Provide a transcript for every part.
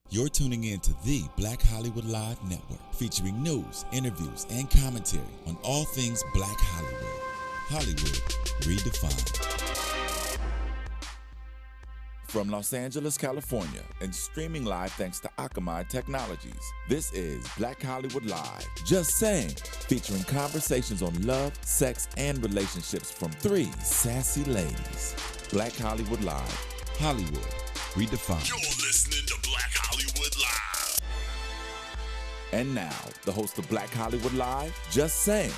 You're tuning in to the Black Hollywood Live Network, featuring news, interviews, and commentary on all things Black Hollywood. Hollywood redefined. From Los Angeles, California, and streaming live thanks to Akamai Technologies, this is Black Hollywood Live. Just saying, featuring conversations on love, sex, and relationships from three sassy ladies. Black Hollywood Live. Hollywood redefined. You're listening to Black Hollywood Live. And now, the host of Black Hollywood Live, Just Saying.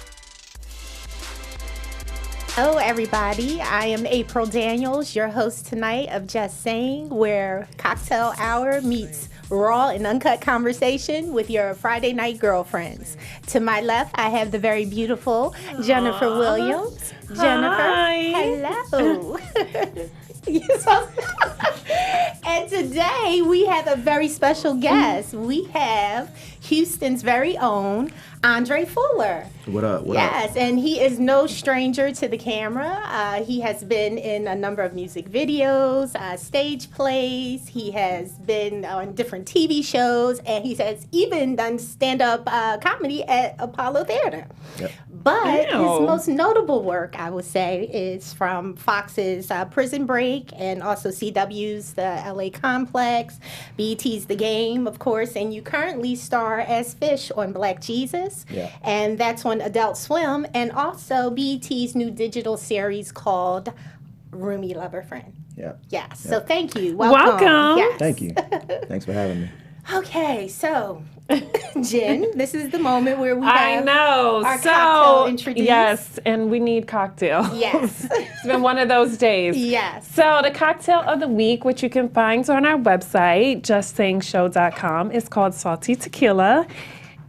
Hello, everybody. I am April Daniels, your host tonight of Just Saying, where cocktail hour meets raw and uncut conversation with your Friday night girlfriends. To my left, I have the very beautiful Jennifer Williams. Jennifer, Hi. hello. And today we have a very special guest. We have Houston's very own Andra Fuller. What up? Yes, and he is no stranger to the camera. He has been in a number of music videos, stage plays. He has been on different TV shows, and he has even done stand-up comedy at Apollo Theater. Yep. But his most notable work, I would say, is from Fox's Prison Break and also CW's The LA Complex, BET's The Game, of course, and you currently star as Fish on Black Jesus, and that's on Adult Swim, and also BET's new digital series called Roomy Lover Friend. Yeah. Yes, so thank you. Welcome. Yes. Thank you. Thanks for having me. Okay, so Jen, this is the moment where we I have know. our So, cocktail introduced. yes, and we need cocktail. Yes. It's been one of those days. Yes. So the cocktail of the week, which you can find on our website, justsayingshow.com, is called Salty Tequila.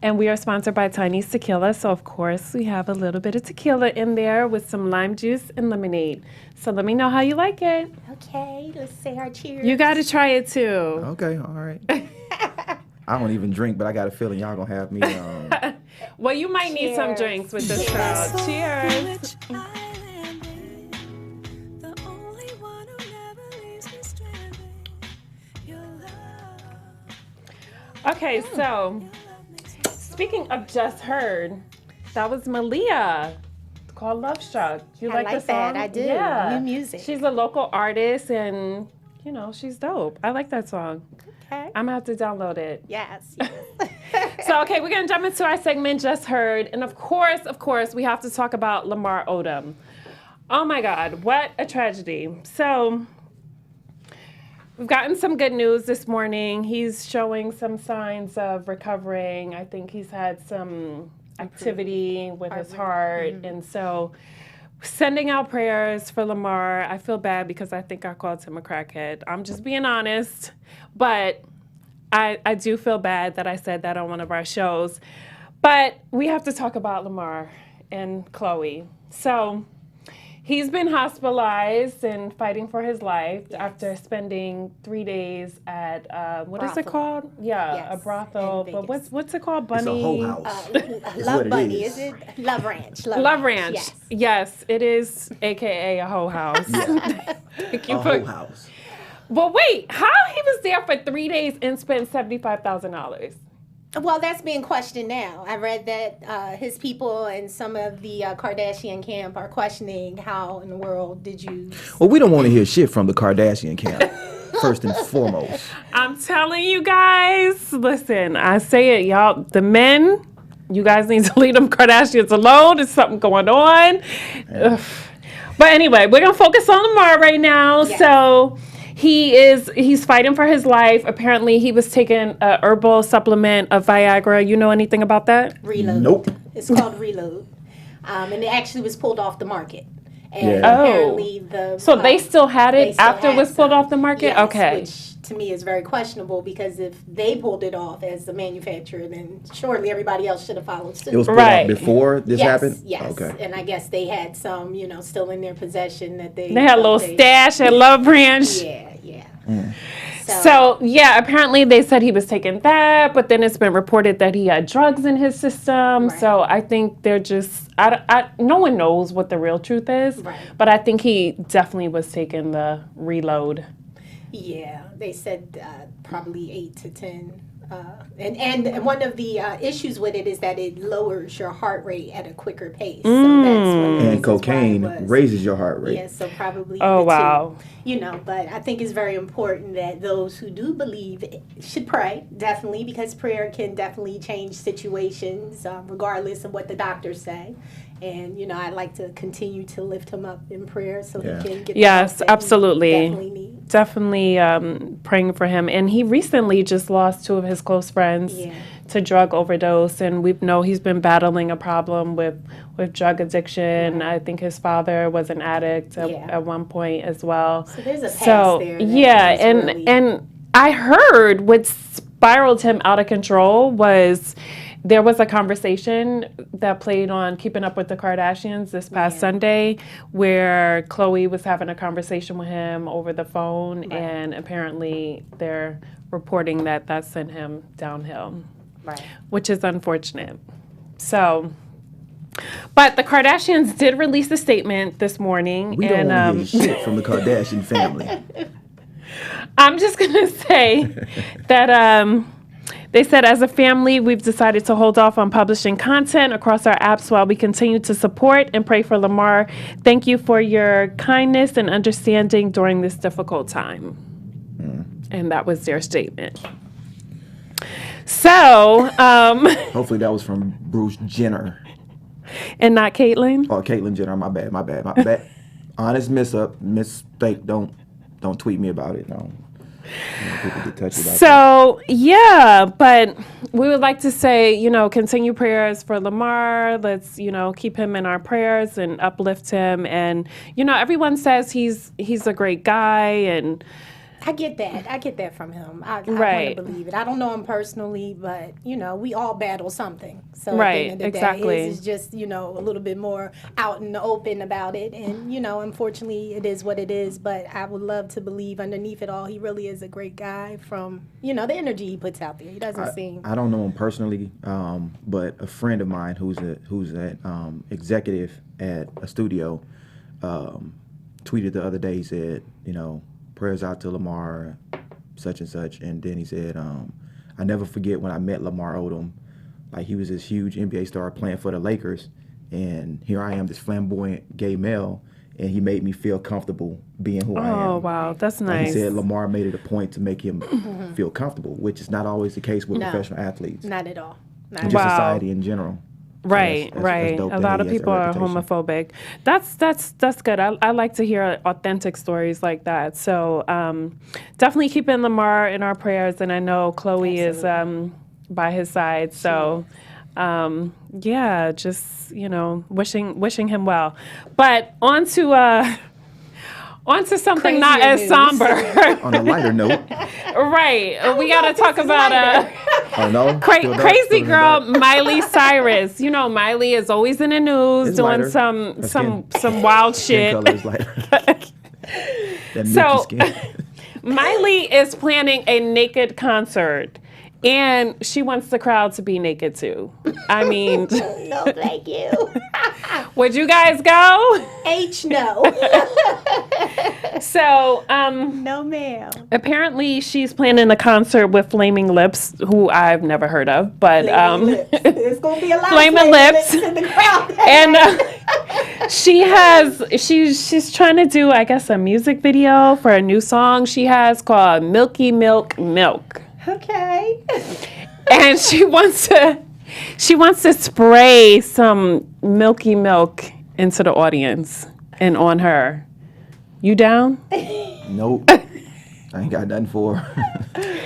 And we are sponsored by Tiny's Tequila. So, of course, we have a little bit of tequila in there with some lime juice and lemonade. So let me know how you like it. Okay, let's say our cheers. You got to try it, too. Okay, all right. I don't even drink, but I got a feeling y'all gonna have me. Well, you might need some Cheers. drinks with this crowd. Cheers. Okay, so speaking of Just Heard, that was Malia. It's called Love Struck. You I like the like that. song? I do. Yeah. New music. She's a local artist and, you know, she's dope. I like that song. Okay. I'm gonna have to download it. Yes. So, okay, we're gonna jump into our segment, Just Heard. And of course, we have to talk about Lamar Odom. Oh my God, what a tragedy. So, we've gotten some good news this morning. He's showing some signs of recovering. I think he's had some activity with his heart. And so, sending out prayers for Lamar. I feel bad because I think I called him a crackhead. I'm just being honest. But I do feel bad that I said that on one of our shows. But we have to talk about Lamar and Chloe. So he's been hospitalized and fighting for his life after spending 3 days at, what is it called? Yeah, Yes, a brothel. in But Vegas. what's it called? It's a Bunny? whole house. Love what it Bunny, is. is it? Love Ranch. Love Ranch. Yes. Yes, it is, AKA a whole house. Thank you A for- whole house. But wait, how he was there for 3 days and spent $75,000? Well, that's being questioned now. I read that his people and some of the Kardashian camp are questioning how in the world did you... Well, we don't want to hear shit from the Kardashian camp, first and foremost. I'm telling you guys, listen, I say it, y'all, the men, you guys need to leave them Kardashians alone. There's something going on. Ugh. But anyway, we're going to focus on Lamar right now. Yes. So he's fighting for his life. Apparently, he was taking a herbal supplement of Viagra. You know anything about that? Reload. Nope. It's called Reload. And it actually was pulled off the market. And Yeah. apparently the... So they still had they it still after it had was pulled some. off the market? Yes, Okay. Which to me is very questionable because if they pulled it off as the manufacturer, then surely everybody else should have followed suit. It was put Right. out before this happened? Yes, Okay. and I guess they had some, still in their possession that they... They had a little stash at Love Ranch. Yeah. So, yeah, apparently they said he was taking that, but then it's been reported that he had drugs in his system. Right. So I think they're just, no one knows what the real truth is, Right. but I think he definitely was taking the Reload. Yeah, they said probably 8 to 10. And one of the issues with it is that it lowers your heart rate at a quicker pace. So that's one of the And reasons cocaine why it was. raises your heart rate. Yeah, so probably Oh, the wow. two. But I think it's very important that those who do believe should pray, definitely, because prayer can definitely change situations, regardless of what the doctors say. And, I'd like to continue to lift him up in prayer so he can get the Yes, help that he absolutely. definitely needs. Definitely praying for him. And he recently just lost 2 of his close friends to drug overdose. And we know he's been battling a problem with drug addiction. I think his father was an addict at one point as well. So there's a past there. And I heard what spiraled him out of control was there was a conversation that played on Keeping Up with the Kardashians this past Sunday where Khloe was having a conversation with him over the phone, and apparently they're reporting that sent him downhill, which is unfortunate. So, but the Kardashians did release a statement this morning. We don't want to hear shit from the Kardashian family. I'm just going to say that they said, as a family, we've decided to hold off on publishing content across our apps while we continue to support and pray for Lamar. Thank you for your kindness and understanding during this difficult time. And that was their statement. So, hopefully that was from Bruce Jenner. And not Caitlyn? Oh, Caitlyn Jenner. My bad. Honest mistake. Don't tweet me about it. No. People get touchy about that. But we would like to say, continue prayers for Lamar. Let's, keep him in our prayers and uplift him. And, everyone says he's a great guy, and I get that from him. I want to believe it. I don't know him personally, but, we all battle something. So at the end of the day, his is just, a little bit more out in the open about it. And, unfortunately, it is what it is. But I would love to believe underneath it all, he really is a great guy from, the energy he puts out there. He doesn't seem... I don't know him personally, but a friend of mine who's an executive at a studio tweeted the other day, he said, prayers out to Lamar, such and such. And then he said, I never forget when I met Lamar Odom. Like, he was this huge NBA star playing for the Lakers. And here I am, this flamboyant gay male. And he made me feel comfortable being who I am. Oh, wow. That's nice. He said Lamar made it a point to make him feel comfortable, which is not always the case with professional athletes. Not at all. Just society in general. Right. That's a lot of people are homophobic. That's good. I like to hear authentic stories like that. So definitely keeping Lamar in our prayers, and I know Khloe is by his side. So just wishing him well. But on to something not as somber. On a lighter note. Right. We got to talk about crazy girl Miley Cyrus. Miley is always in the news doing some wild shit. So Miley is planning a naked concert. And she wants the crowd to be naked too. I mean, no, thank you. Would you guys go? No. So, no, ma'am. Apparently, she's planning a concert with Flaming Lips, who I've never heard of, but it's gonna be a lot Flaming Lips in the crowd. And she's trying to do, I guess, a music video for a new song she has called Milky Milk Milk. Okay. And she wants to spray some milky milk into the audience and on her. You down? Nope. I ain't got nothing for her.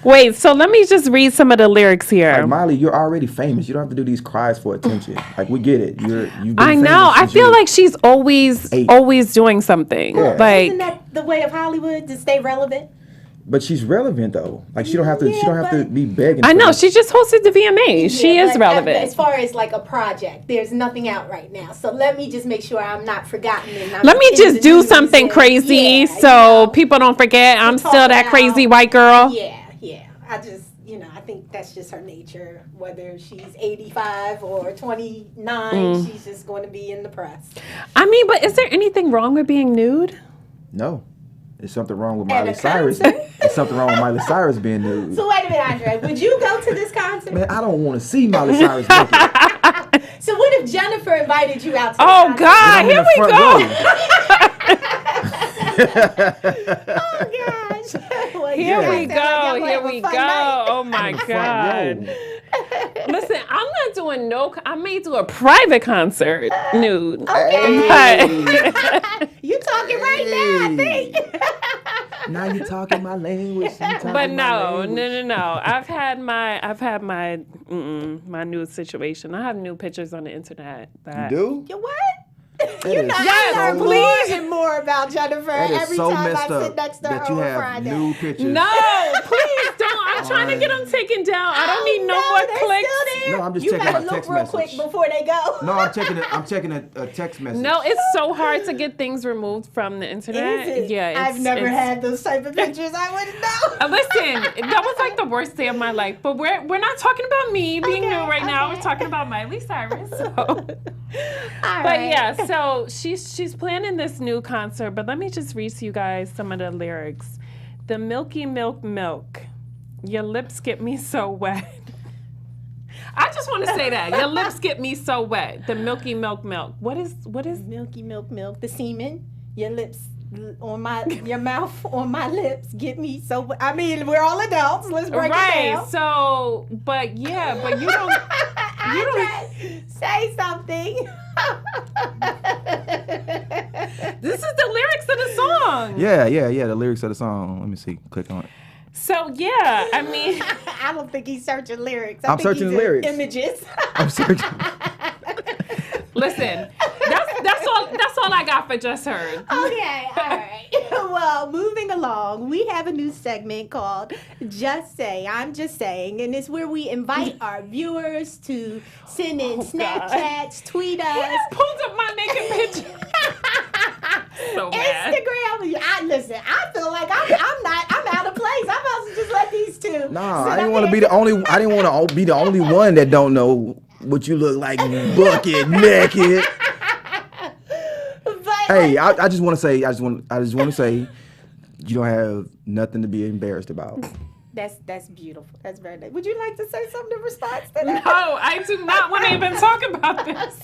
Wait, so let me just read some of the lyrics here. Like, Miley, you're already famous. You don't have to do these cries for attention. Like, we get it. You've been I know. I feel like she's always doing something. Yeah. Like, isn't that the way of Hollywood, to stay relevant? But she's relevant though. Like, she don't have to. She don't have to be begging. I know. She just hosted the VMAs. She is relevant. As far as like a project, there's nothing out right now. So let me just make sure I'm not forgotten. And let me just do something crazy so people don't forget I'm still that crazy white girl. Yeah. I just, I think that's just her nature. Whether she's 85 or 29, she's just going to be in the press. I mean, but is there anything wrong with being nude? No. Is something wrong with At Miley a Cyrus? concert? Is something wrong with Miley Cyrus being nude? So wait a minute, Andre. Would you go to this concert? Man, I don't want to see Miley Cyrus naked. So what if Jennifer invited you out to the Oh concert? God, I'm in here the we front go. row. Oh gosh. Well, Here you we guys sound like go. y'all Here have a we fun go. night. Oh my Front God. row. Listen, I'm not doing I may do a private concert nude. Okay. But, You talking right now, I think. Now you talking my language. but no. I've had my my nude situation. I have nude pictures on the internet. That Do? You what? That You is know, I Yes, learn more please. and more about Jennifer That is every so time messed I sit up next to her that you on have Friday. nude pictures. No, please don't. I'm trying to get them taken down. I don't need no more they're clicks. Still there. No, I'm just you checking better my look text real message. quick before they go. No, I'm checking a text message. No, it's so hard to get things removed from the internet. Is it? Yeah, I've never had those type of pictures. I wouldn't know. Listen, that was like the worst day of my life. But we're not talking about me being Okay, new right now. okay. We're talking about Miley Cyrus. So. All But right. yeah, so she's planning this new concert. But let me just read to you guys some of the lyrics. The milky milk, your lips get me so wet. I just want to say that your lips get me so wet. The milky milk. What is? Milky milk, the semen, your lips on your mouth on my lips get me so. I mean, we're all adults. Let's break it Right. down. So, but you don't. Say something. This is the lyrics of the song. Yeah. The lyrics of the song. Let me see. Click on it. So yeah, I mean, I don't think he's searching lyrics. I'm searching he's lyrics. Images. I'm searching. listen, that's all I got for Just Heard. Okay, all right. Well, moving along, we have a new segment called Just Say. I'm Just Saying, and it's where we invite our viewers to send in Snapchats, tweet us. He just pulled up my naked picture. So mad. Instagram. I feel like I'm out of place. I'm supposed to just let these two. Nah, sit I didn't up want to here. be the only. I didn't want to be the only one that don't know what you look like, bucket naked. But, Hey, I just want to say, I just want to say, you don't have nothing to be embarrassed about. That's beautiful. That's very nice. Would you like to say something in response to that? No, I do not want to even talk about this.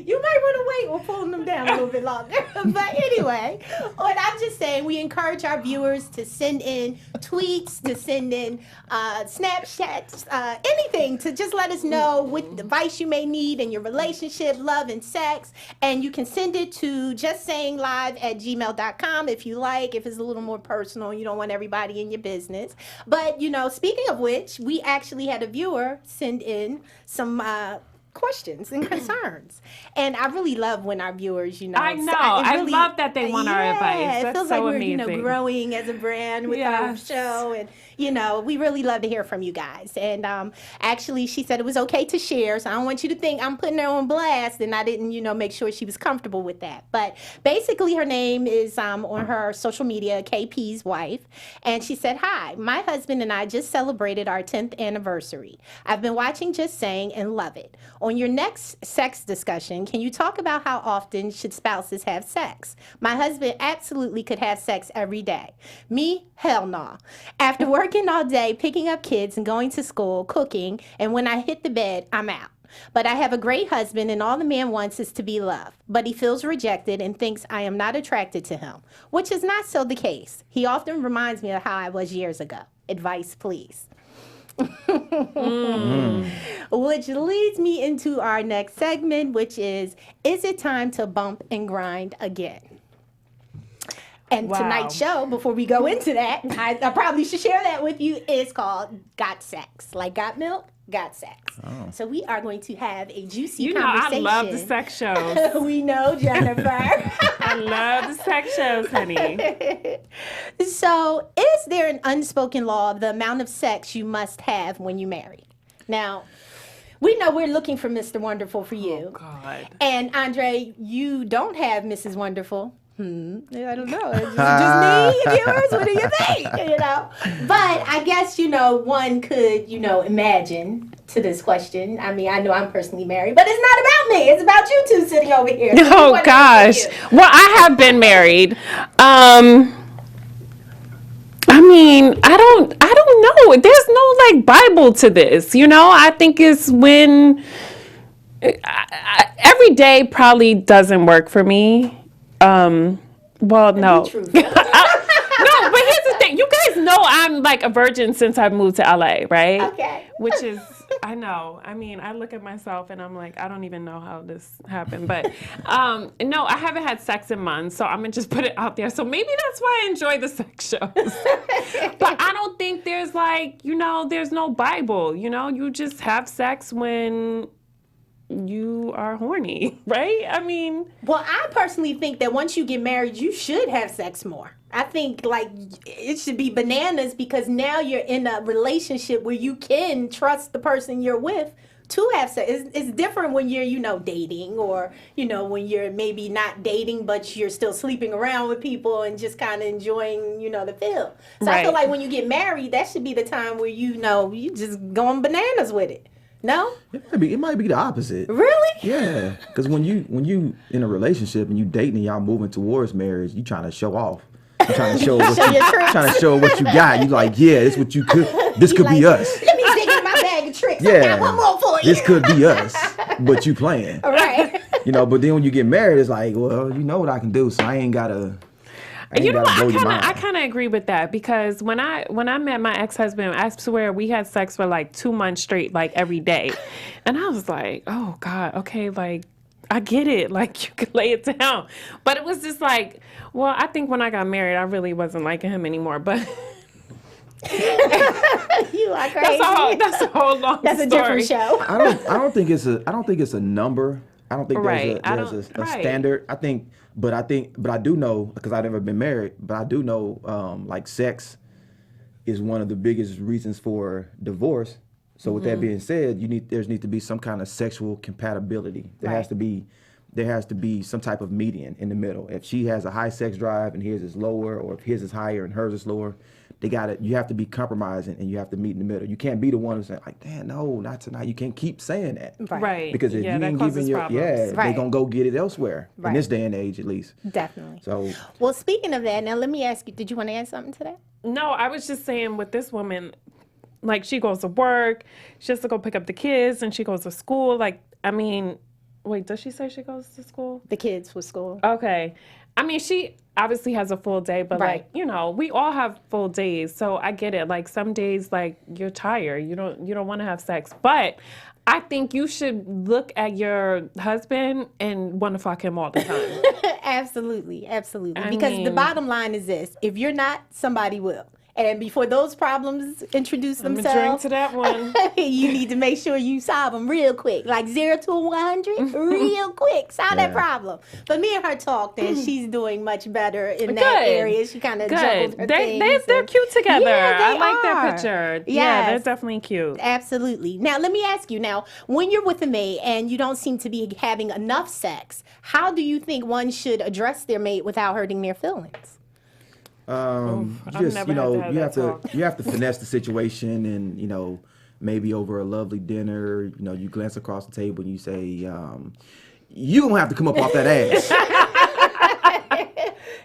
You might want to wait. We're pulling them down a little bit longer. But anyway, what I'm just saying, we encourage our viewers to send in tweets, to send in Snapchats, anything to just let us know what advice you may need in your relationship, love, and sex. And you can send it to justsayinglive@gmail.com if you like, if it's a little more personal, you don't want everybody in your business. But, speaking of which, we actually had a viewer send in some questions and concerns. And I really love when our viewers, I know. I love that they want our advice. It That's feels so like we're, amazing. growing as a brand with our Yes. show. And, we really love to hear from you guys. And actually, she said it was okay to share. So I don't want you to think I'm putting her on blast and I didn't, make sure she was comfortable with that. But basically, her name is on her social media, KP's wife. And she said, "Hi, my husband and I just celebrated our 10th anniversary. I've been watching Just Saying and love it. On your next sex discussion, can you talk about how often should spouses have sex? My husband absolutely could have sex every day. Me, hell no. After working all day, picking up kids and going to school, cooking, and when I hit the bed, I'm out. But I have a great husband and all the man wants is to be loved. But he feels rejected and thinks I am not attracted to him, which is not so the case. He often reminds me of how I was years ago. Advice, please." Which leads me into our next segment, which is it time to bump and grind again? And Wow. tonight's show, before we go into that, I probably should share that with you, is called Got Sex. Like got milk, got sex. Oh. So we are going to have a juicy You know, I conversation. love the sex shows. We know, Jennifer. I love the sex shows, honey. So, is there an unspoken law of the amount of sex you must have when you marry? Now, we know we're looking for Mr. Wonderful for you. Oh, God. And Andre, you don't have Mrs. Wonderful. I don't know. It's just me and viewers. What do you think? But I guess, one could, imagine to this question. I mean, I know I'm personally married, but it's not about me. It's about you two sitting over here. So we Oh wanna gosh. hear from you. Well, I have been married. mean, I don't know. There's no like Bible to this, you know. I think it's when every day probably doesn't work for me. Well, no. No, but here's the thing. You guys know I'm like a virgin since I moved to LA, right? Okay. Which is, I know. I mean, I look at myself and I'm like, I don't even know how this happened. But no, I haven't had sex in months, so I'm gonna just put it out there. So maybe that's why I enjoy the sex shows. But I don't think there's like, you know, there's no Bible. You know, you just have sex when you are horny, right? I mean, well, I personally think that once you get married, you should have sex more. I think like it should be bananas because now you're in a relationship where you can trust the person you're with to have sex. It's different when you're, you know, dating or, you know, when you're maybe not dating, but you're still sleeping around with people and just kind of enjoying, you know, the feel. So I feel like when you get married, that should be the time where, you know, you just going bananas with it. No? It might be the opposite. Really? Yeah, because when you in a relationship and you dating and y'all moving towards marriage, you trying to show off. You trying to show what you got. You like, yeah, this what you could. This could be us. Let me dig in my bag of tricks. Yeah, I got one more for you. this could be us, but you playing. All right. You know, but then when you get married, it's like, well, you know what I can do, so I ain't gotta. You know what? I kind of agree with that because when I met my ex-husband, I swear we had sex for like 2 months straight, like every day, and I was like, oh God, okay, like I get it, like you can lay it down, but it was just like, well, I think when I got married, I really wasn't liking him anymore, but. You are crazy. That's a whole long That's story. a different show. I don't think it's a number. I don't think there's a standard. I do know, because I've never been married, but I do know like sex is one of the biggest reasons for divorce. So with that being said, there needs to be some kind of sexual compatibility. There has to be some type of median in the middle. If she has a high sex drive and his is lower, or if his is higher and hers is lower, you have to be compromising and you have to meet in the middle. You can't be the one who's saying like, damn, no, not tonight. You can't keep saying that. Right. Because if you ain't giving they're gonna go get it elsewhere. In this day and age, at least. Definitely. So well, speaking of that, now let me ask you, did you want to add something to that? No, I was just saying with this woman, like she goes to work, she has to go pick up the kids, and she goes to school. Like, I mean, wait, does she say she goes to school? The kids for school. Okay. I mean, she obviously has a full day, but like, you know, we all have full days. So I get it. Like some days, like you're tired. You don't want to have sex. But I think you should look at your husband and want to fuck him all the time. Absolutely. Because the bottom line is this. If you're not, somebody will. And before those problems introduce themselves, drink to that one. You need to make sure you solve them real quick. Like 0 to 100, real quick. Solve that problem. But me and her talked, and she's doing much better in that area. She kind of juggled her things. They're cute together. Yeah, I like that picture. Yes. Yeah, they're definitely cute. Absolutely. Now, let me ask you now, when you're with a mate and you don't seem to be having enough sex, how do you think one should address their mate without hurting their feelings? You have to finesse the situation, and maybe over a lovely dinner, you glance across the table and you say, you gonna have to come up off that ass.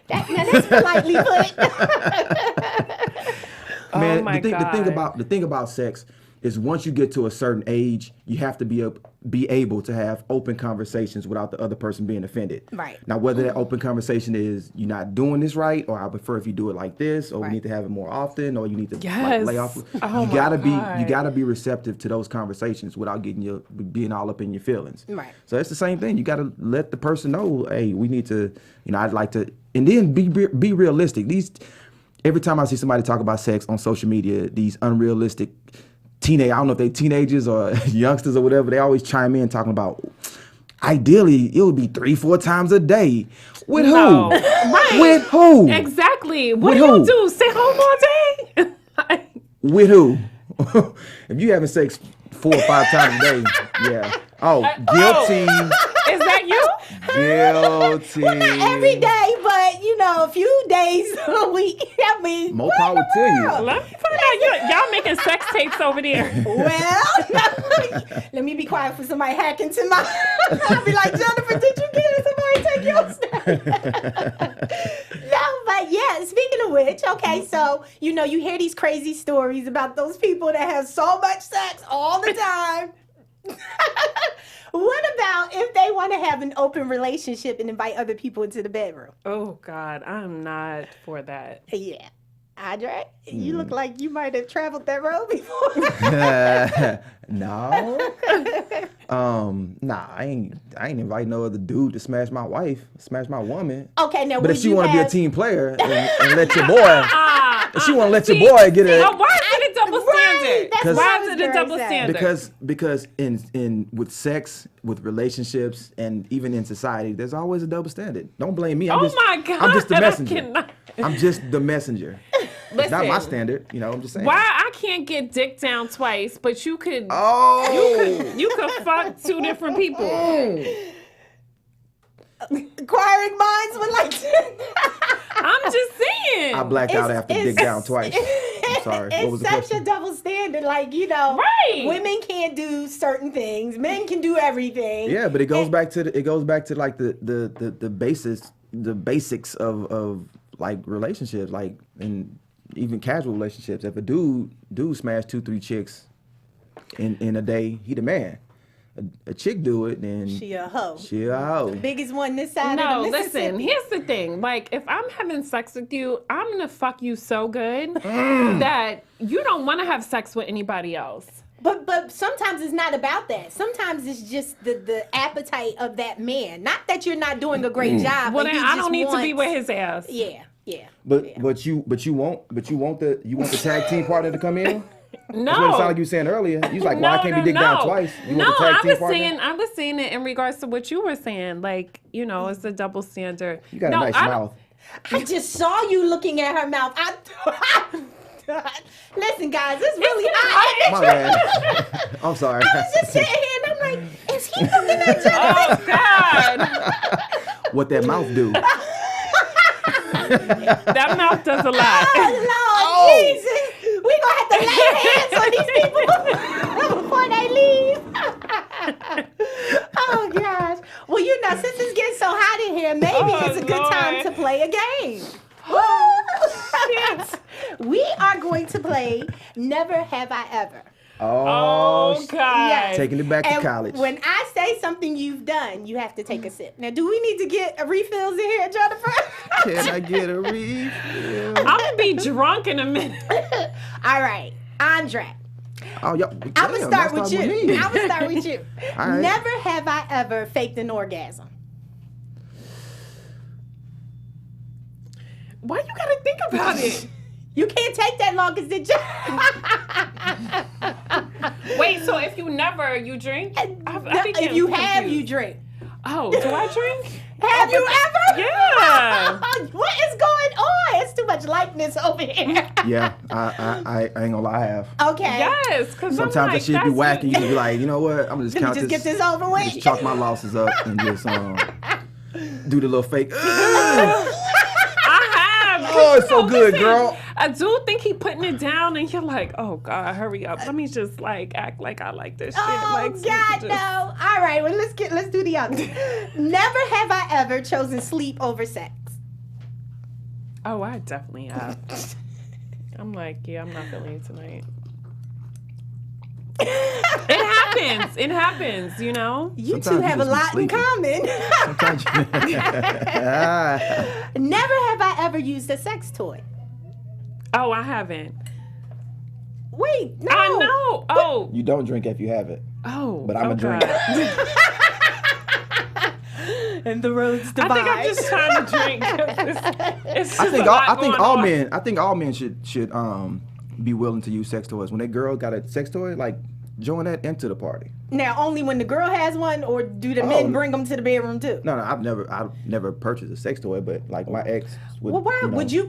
That's politely put. Man, oh my God. the thing about sex is once you get to a certain age, you have to be able to have open conversations without the other person being offended. Right. Now, whether that open conversation is you're not doing this right, or I prefer if you do it like this, or we need to have it more often, or you need to lay off. Oh you gotta be receptive to those conversations without being all up in your feelings. Right. So it's the same thing. You gotta let the person know, hey, we need to, I'd like to, and then be realistic. Every time I see somebody talk about sex on social media, these unrealistic I don't know if they teenagers or youngsters or whatever, they always chime in talking about, ideally, it would be 3-4 times a day. With who? Right. With who? Exactly. What do you do? Stay home all day? With who? If you having sex 4 or 5 times a day, yeah. Oh, guilty. Is that you? Guilty. Well, not every day, but a few days a week. I mean, more power to you. Let me find out. Y'all making sex tapes over there. Well, let me be quiet for somebody hack into my. I'll be like, Jennifer, did you get it? Somebody take your stuff. No, but Yeah, speaking of which, okay, so, you know, you hear these crazy stories about those people that have so much sex all the time. What about if they want to have an open relationship and invite other people into the bedroom? Oh, God, I'm not for that. Yeah. Andre, you look like you might have traveled that road before. No. Nah, I ain't invite no other dude to smash my wife, smash my woman. Okay, now But if would she you want to be a have- team player and let your boy, if she want to let your boy get a, Now, why is it a double standard? that's what I Why was is it a gonna double say. standard? because in with sex, with relationships, and even in society, there's always a double standard. Don't blame me. Oh my God, I'm just the I messenger. cannot. I'm just the messenger. It's not my Listen. standard, you know. I'm just saying. Why I can't get dick down twice, but you could Oh. you could fuck two different people. Inquiring minds would like to. I'm just saying. I blacked out after dick down twice. I'm sorry. What was It's the such question? a double standard. Like, you know, Right. women can't do certain things. Men can do everything. Yeah, but it goes back to like the basics of like relationships, like in even casual relationships. If a dude smash 2-3 chicks in a day, he the man. A chick do it, then She a hoe. she a hoe. Biggest one this side No, of the listen, Mississippi. here's the thing. Like, if I'm having sex with you, I'm gonna fuck you so good that you don't wanna have sex with anybody else. But sometimes it's not about that. Sometimes it's just the appetite of that man. Not that you're not doing a great job. Well, but then you I just don't need to be want- with his ass. Yeah. But you want the tag team partner to come in? No. That's what it sounded like you were saying earlier. You was like, well, I can't be dick down twice. You want the tag team partner? I was saying it in regards to what you were saying. Like, you know, it's a double standard. You got a nice mouth. I just saw you looking at her mouth. Listen, guys, it's really hot. My bad. I'm sorry. I was just sitting here and I'm like, is he looking at you? Oh God, What that mouth do? that mouth does a lot. Oh, Lord Jesus. We gonna have to lay hands on these people before they leave. Oh gosh. Well, you know, since it's getting so hot in here, maybe it's a good time Lord. to play a game. We are going to play Never Have I Ever. Oh God. Yes. Taking it back to And college. when I say something you've done, you have to take a sip. Now, do we need to get refills in here, Jennifer? Can I get a refill? I'm gonna be drunk in a minute. All right, Andra. Oh, yo, I'm gonna start with you. me. I'm gonna start with you. All right. Never have I ever faked an orgasm. Why you gotta think about it? You can't take that long because it just. Wait, so if you never, you drink? I think If I'm you have, confused. you drink. Oh, do I drink? Have you ever? Yeah. What is going on? It's too much likeness over here. Yeah, I ain't gonna lie, I have. Okay. Yes, because Sometimes I'm that like, shit be that's whack and you what- can be like, you know what? I'm gonna just Let me count just this. get this over with. Just chalk my losses up and just do the little fake. I have. Oh, it's so good, listen, girl. I do think he putting it down, and you're like, oh God, hurry up. Let me just like act like I like this shit. Oh Like, so we God, can no! just- All right, well let's do the other. Never have I ever chosen sleep over sex. Oh, I definitely have. I'm like, yeah, I'm not feeling it tonight. It happens, you know? You Sometimes two you have a just be lot in sleepy. common. Sometimes Never have I ever used a sex toy. Oh, I haven't. Wait, no. I know. Oh, you don't drink if you have it. oh. But I'm a oh, drinker. God. And the roads I divide. think I'm just trying to drink. It's just I think a lot all going on. all men should be willing to use sex toys. When a girl got a sex toy, like join that into the party. Now, only when the girl has one, or do the men bring them to the bedroom too? No, I've never purchased a sex toy, but like my ex would. Well, why would you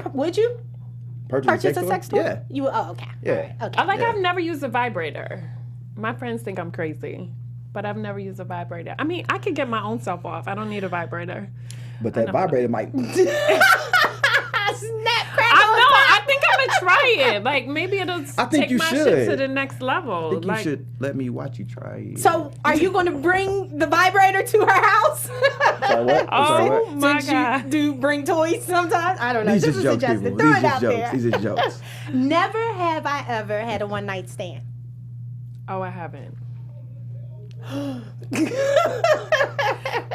purchase a sex toy? Yeah. You okay? Yeah. All right, okay. Like Yeah. I've never used a vibrator. My friends think I'm crazy, but I've never used a vibrator. I mean, I could get my own self off. I don't need a vibrator. But that vibrator might. Snap, crackle, I know. I think I'm try it. Like, maybe it'll I think take you my should. shit to the next level. I think like, you should let me watch you try it. So, are you going to bring the vibrator to her house? Sorry, what? I'm sorry, Oh what? my Since God. you do bring toys sometimes? I don't know. These Just are a jokes, suggestion. people. Throw These it are out jokes. there. These are jokes. Never have I ever had a one-night stand. Oh, I haven't.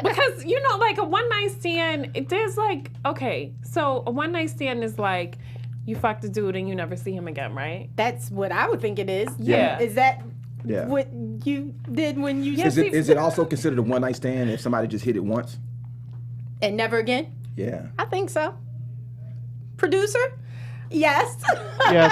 Because, you know, like a one-night stand, there's like, okay, so a one-night stand is like you fuck the dude and you never see him again, right? That's what I would think it is. Yeah. Is that Yeah. what you did when you Is it also considered a one night stand if somebody just hit it once? and never again? Yeah. I think so. Producer? Yes. Yes.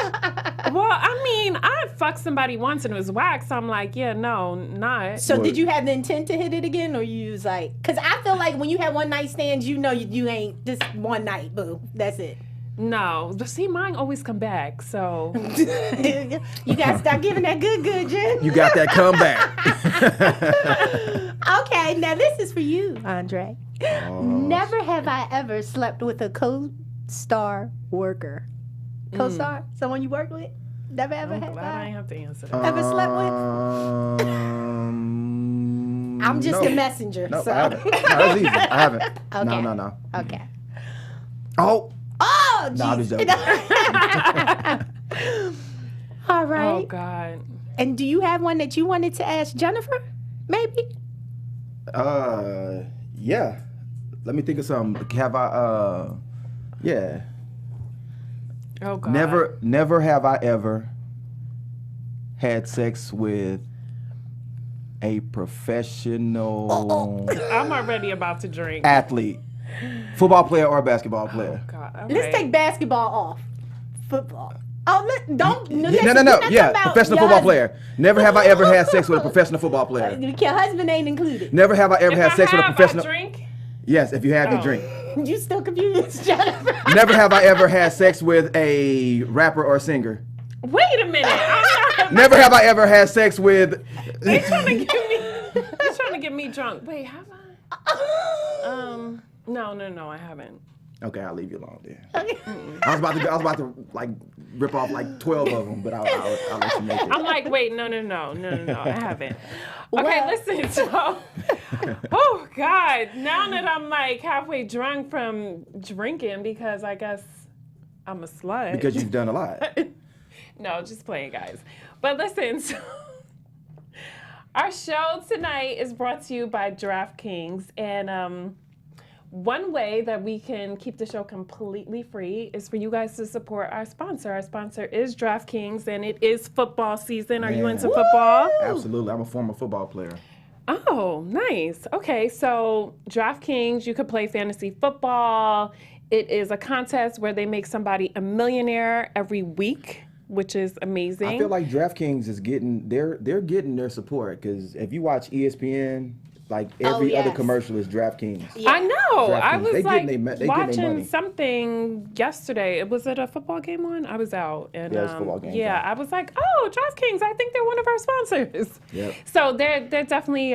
Well, I mean, I fucked somebody once and it was whack, so I'm like, yeah, no, not. So What? did you have the intent to hit it again, or you was like? Because I feel like when you have one night stands, you know you ain't just one night, boo. That's it. No, but see, mine always come back, so. You gotta stop giving that good, Jen. You got that comeback. Okay, now this is for you, Andre. Oh, Never have I ever slept with a co-star worker. Co-star? Someone you work with? Never ever I'm have glad I I? ain't have to answer that. Ever slept with? I'm just no. a messenger. No, so. I haven't. No, that's easy. I haven't. Okay. No. Okay. Oh, Oh, no, I'm just jeez. joking. All Oh, right. God. And do you have one that you wanted to ask Jennifer? Maybe? Yeah. Let me think of something. Have I, yeah. Oh, God. Never have I ever had sex with a professional I'm already about to drink. athlete, football player or basketball player. God, Let's take basketball off. Football. Oh, don't. No. we're not Yeah, talking about professional your football husband. player. Never have I ever had sex with a professional football player. Your husband ain't included. Never have I ever If had I sex with a have, professional. I drink. Yes, if you have your Oh. drink. You still confused, Jennifer? Never have I ever had sex with a rapper or singer. Wait a minute. I'm not. Never have I ever had sex with. They trying to get me. They're trying to get me drunk. Wait, have I? No, I haven't. Okay, I'll leave you alone then. I was about to like rip off like 12 of them, but I'll let you make it. I'm like, wait, no, I haven't. Okay, Well- listen, so, oh God, now that I'm like halfway drunk from drinking because I guess I'm a slut. Because you've done a lot. No, just playing, guys. But listen, so our show tonight is brought to you by DraftKings, and one way that we can keep the show completely free is for you guys to support our sponsor. Our sponsor is DraftKings, and it is football season. Are you Man. into football? Absolutely, I'm a former football player. Oh, nice. Okay, so DraftKings, you could play fantasy football. It is a contest where they make somebody a millionaire every week, which is amazing. I feel like DraftKings is getting they're getting their support because if you watch ESPN, like every other yes. commercial is DraftKings. Yeah. I know. I DraftKings. was They like getting they getting watching money. something yesterday. Was it a football game on? I was out, and Yeah, it was a football game, yeah, yeah. I was like, oh, DraftKings. I think they're one of our sponsors. Yep. So they're definitely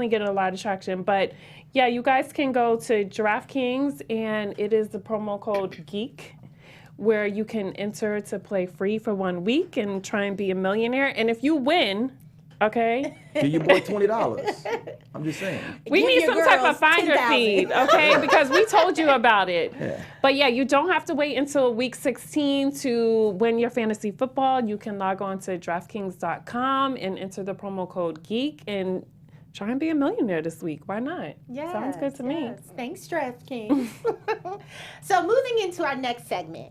getting a lot of traction. But yeah, you guys can go to DraftKings, and it is the promo code GEEK, where you can enter to play free for 1 week and try and be a millionaire. And if you win, okay. Give your boy $20. I'm just saying. We Give need your some type of girls finder 10,000. feed, okay? Because we told you about it. Yeah. But yeah, you don't have to wait until week 16 to win your fantasy football. You can log on to DraftKings.com and enter the promo code GEEK and try and be a millionaire this week. Why not? Yes, Sounds good to me. yes. Thanks, DraftKings. So moving into our next segment.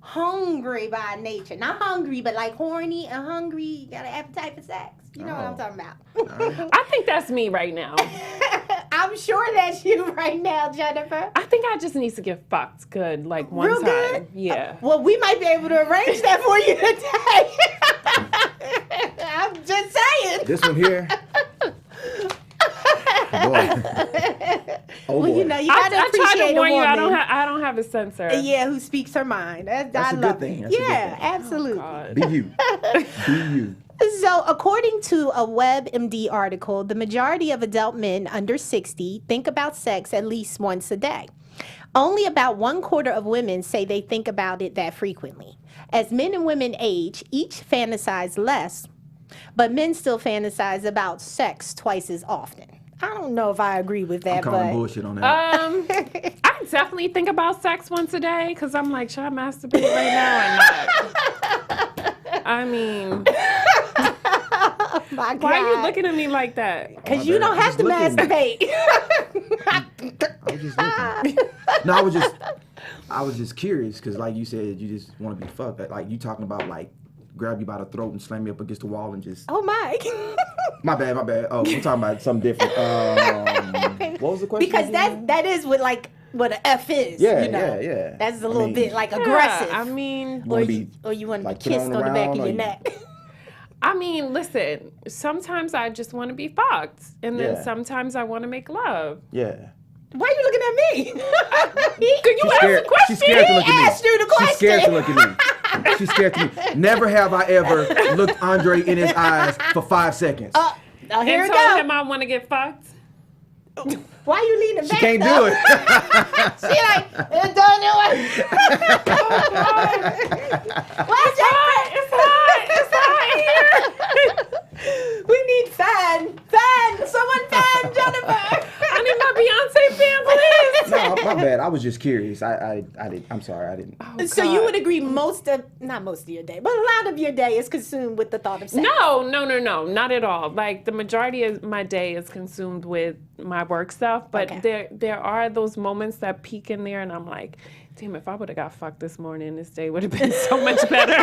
Hungry by nature. Not hungry, but like horny and hungry. Got an appetite for sex. You know what I'm Oh. talking about. I think that's me right now. I'm sure that's you right now, Jennifer. I think I just need to get fucked good, like one Real time. good? Yeah. Well, we might be able to arrange that for you today. I'm just saying. This one here. Boy. Oh, Well, boy. you know, you I gotta tried appreciate to warn a you. woman. I don't have a sensor. Yeah, who speaks her mind. I a good love thing. it. That's a good Yeah, thing. absolutely. God. Be you. Be you. So, according to a WebMD article, the majority of adult men under 60 think about sex at least once a day. Only about 1/4 of women say they think about it that frequently. As men and women age, each fantasize less, but men still fantasize about sex twice as often. I don't know if I agree with that, I'm calling but bullshit on that. I definitely think about sex once a day because I'm like, should I masturbate right now or not? I mean, my God. why are you looking at me like that? Because you don't have to masturbate. I was just looking. No, I was just curious because, like you said, you just want to be fucked. Like you talking about like grab you by the throat and slam me up against the wall and just. Oh my. My bad. Oh, we're talking about something different. What was the question? Because that is what an F is. Yeah, you know? yeah. That's a little bit like aggressive. I mean, or you want to be kissed on the back of your neck. I mean, listen, sometimes I just want to be fucked. And then sometimes I want to make love. Yeah. Why are you looking at me? Can you ask the question? She's scared to look at me. Asked you the question. She's scared to look at me. She's scared to me. Never have I ever looked Andre in his eyes for 5 seconds. Now here and it told go. him I want to get fucked. Why are you leaning back? She can't do it. She like, it don't do it. What's that? It's hot here. We need fan. Someone fan Jennifer. I need my Beyonce fan, please. No, my bad. I was just curious. I'm sorry. I didn't. Oh, So God. you would agree not most of your day, but a lot of your day is consumed with the thought of sex. No, not at all. Like the majority of my day is consumed with my work stuff, but there are those moments that peak in there, and I'm like, damn, if I would have got fucked this morning, this day would have been so much better.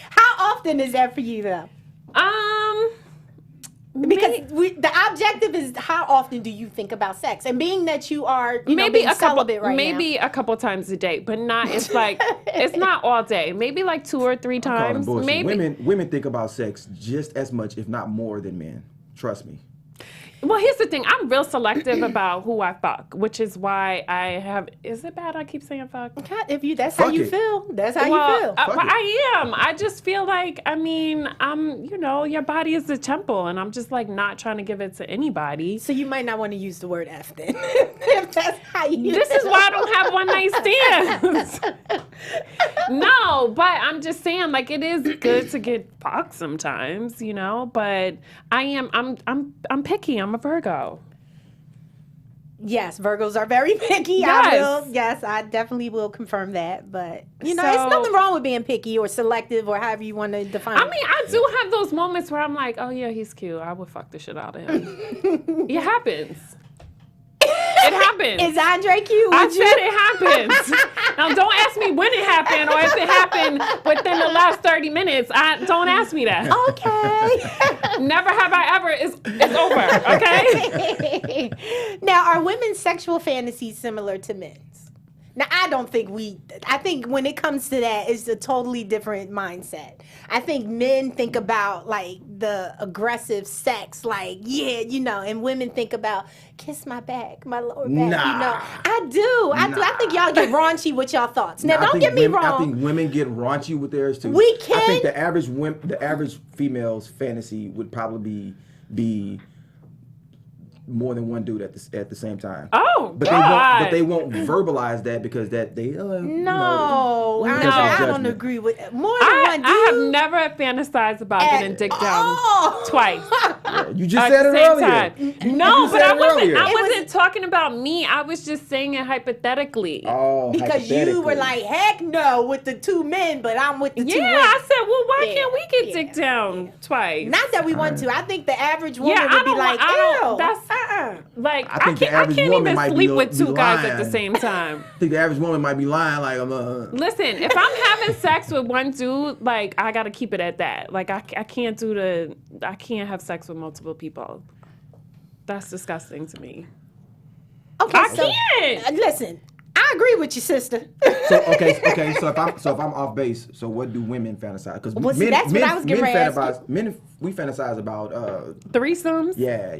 How often is that for you though? Because the objective is how often do you think about sex, and being that you are being celibate right now. Maybe a couple times a day, but not. It's like it's not all day. Maybe like 2 or 3 times. Maybe women think about sex just as much, if not more, than men. Trust me. Well, here's the thing. I'm real selective about who I fuck, which is why I have. Is it bad I keep saying fuck? That's how you feel. That's how you feel. I am. I just feel like, your body is a temple, and I'm just like not trying to give it to anybody. So you might not want to use the word F then. If that's how you This is why I don't have one night stands. No, but I'm just saying, like, it is good to get fucked sometimes, but I'm picky. I'm a Virgo. Yes, Virgos are very picky. Yes. I definitely will confirm that. But, it's nothing wrong with being picky or selective or however you want to define it. I mean, I do have those moments where I'm like, oh, yeah, he's cute. I would fuck the shit out of him. It happens. It happens. Is Andre cute? I said it happens. Now, don't ask me when it happened or if it happened within the last 30 minutes. Don't ask me that. Okay. Never have I ever. It's over, okay? Now, are women's sexual fantasies similar to men's? Now, I think when it comes to that, it's a totally different mindset. I think men think about, like, the aggressive sex, like, and women think about, kiss my back, my lower back, I do. I think y'all get raunchy with y'all thoughts. Now, don't get me wrong. I think women get raunchy with theirs, too. We can. I think the average female's fantasy would probably be more than one dude at the same time. Oh, but God. They won't verbalize that because that they no, I don't agree with more than one dude. I have never fantasized about getting dick down twice. You just said it earlier. No, but I wasn't talking about me. I was just saying it hypothetically. Oh, because you were like, heck no with the 2 men, but I'm with the 2 women. Yeah, I said, well, why can't we get dick down twice? Not that we want to. I think the average woman would be like, ew. Like, I can't even sleep with 2 guys at the same time. I think the average woman might be lying. Like, listen, if I'm having sex with one dude, like, I gotta keep it at that. Like, I can't have sex with multiple people. That's disgusting to me. Okay, I can't. Listen, I agree with you, sister. So if I'm off base, so what do women fantasize? Because that's what I was getting ready to ask you. Men, we fantasize about threesomes. Yeah.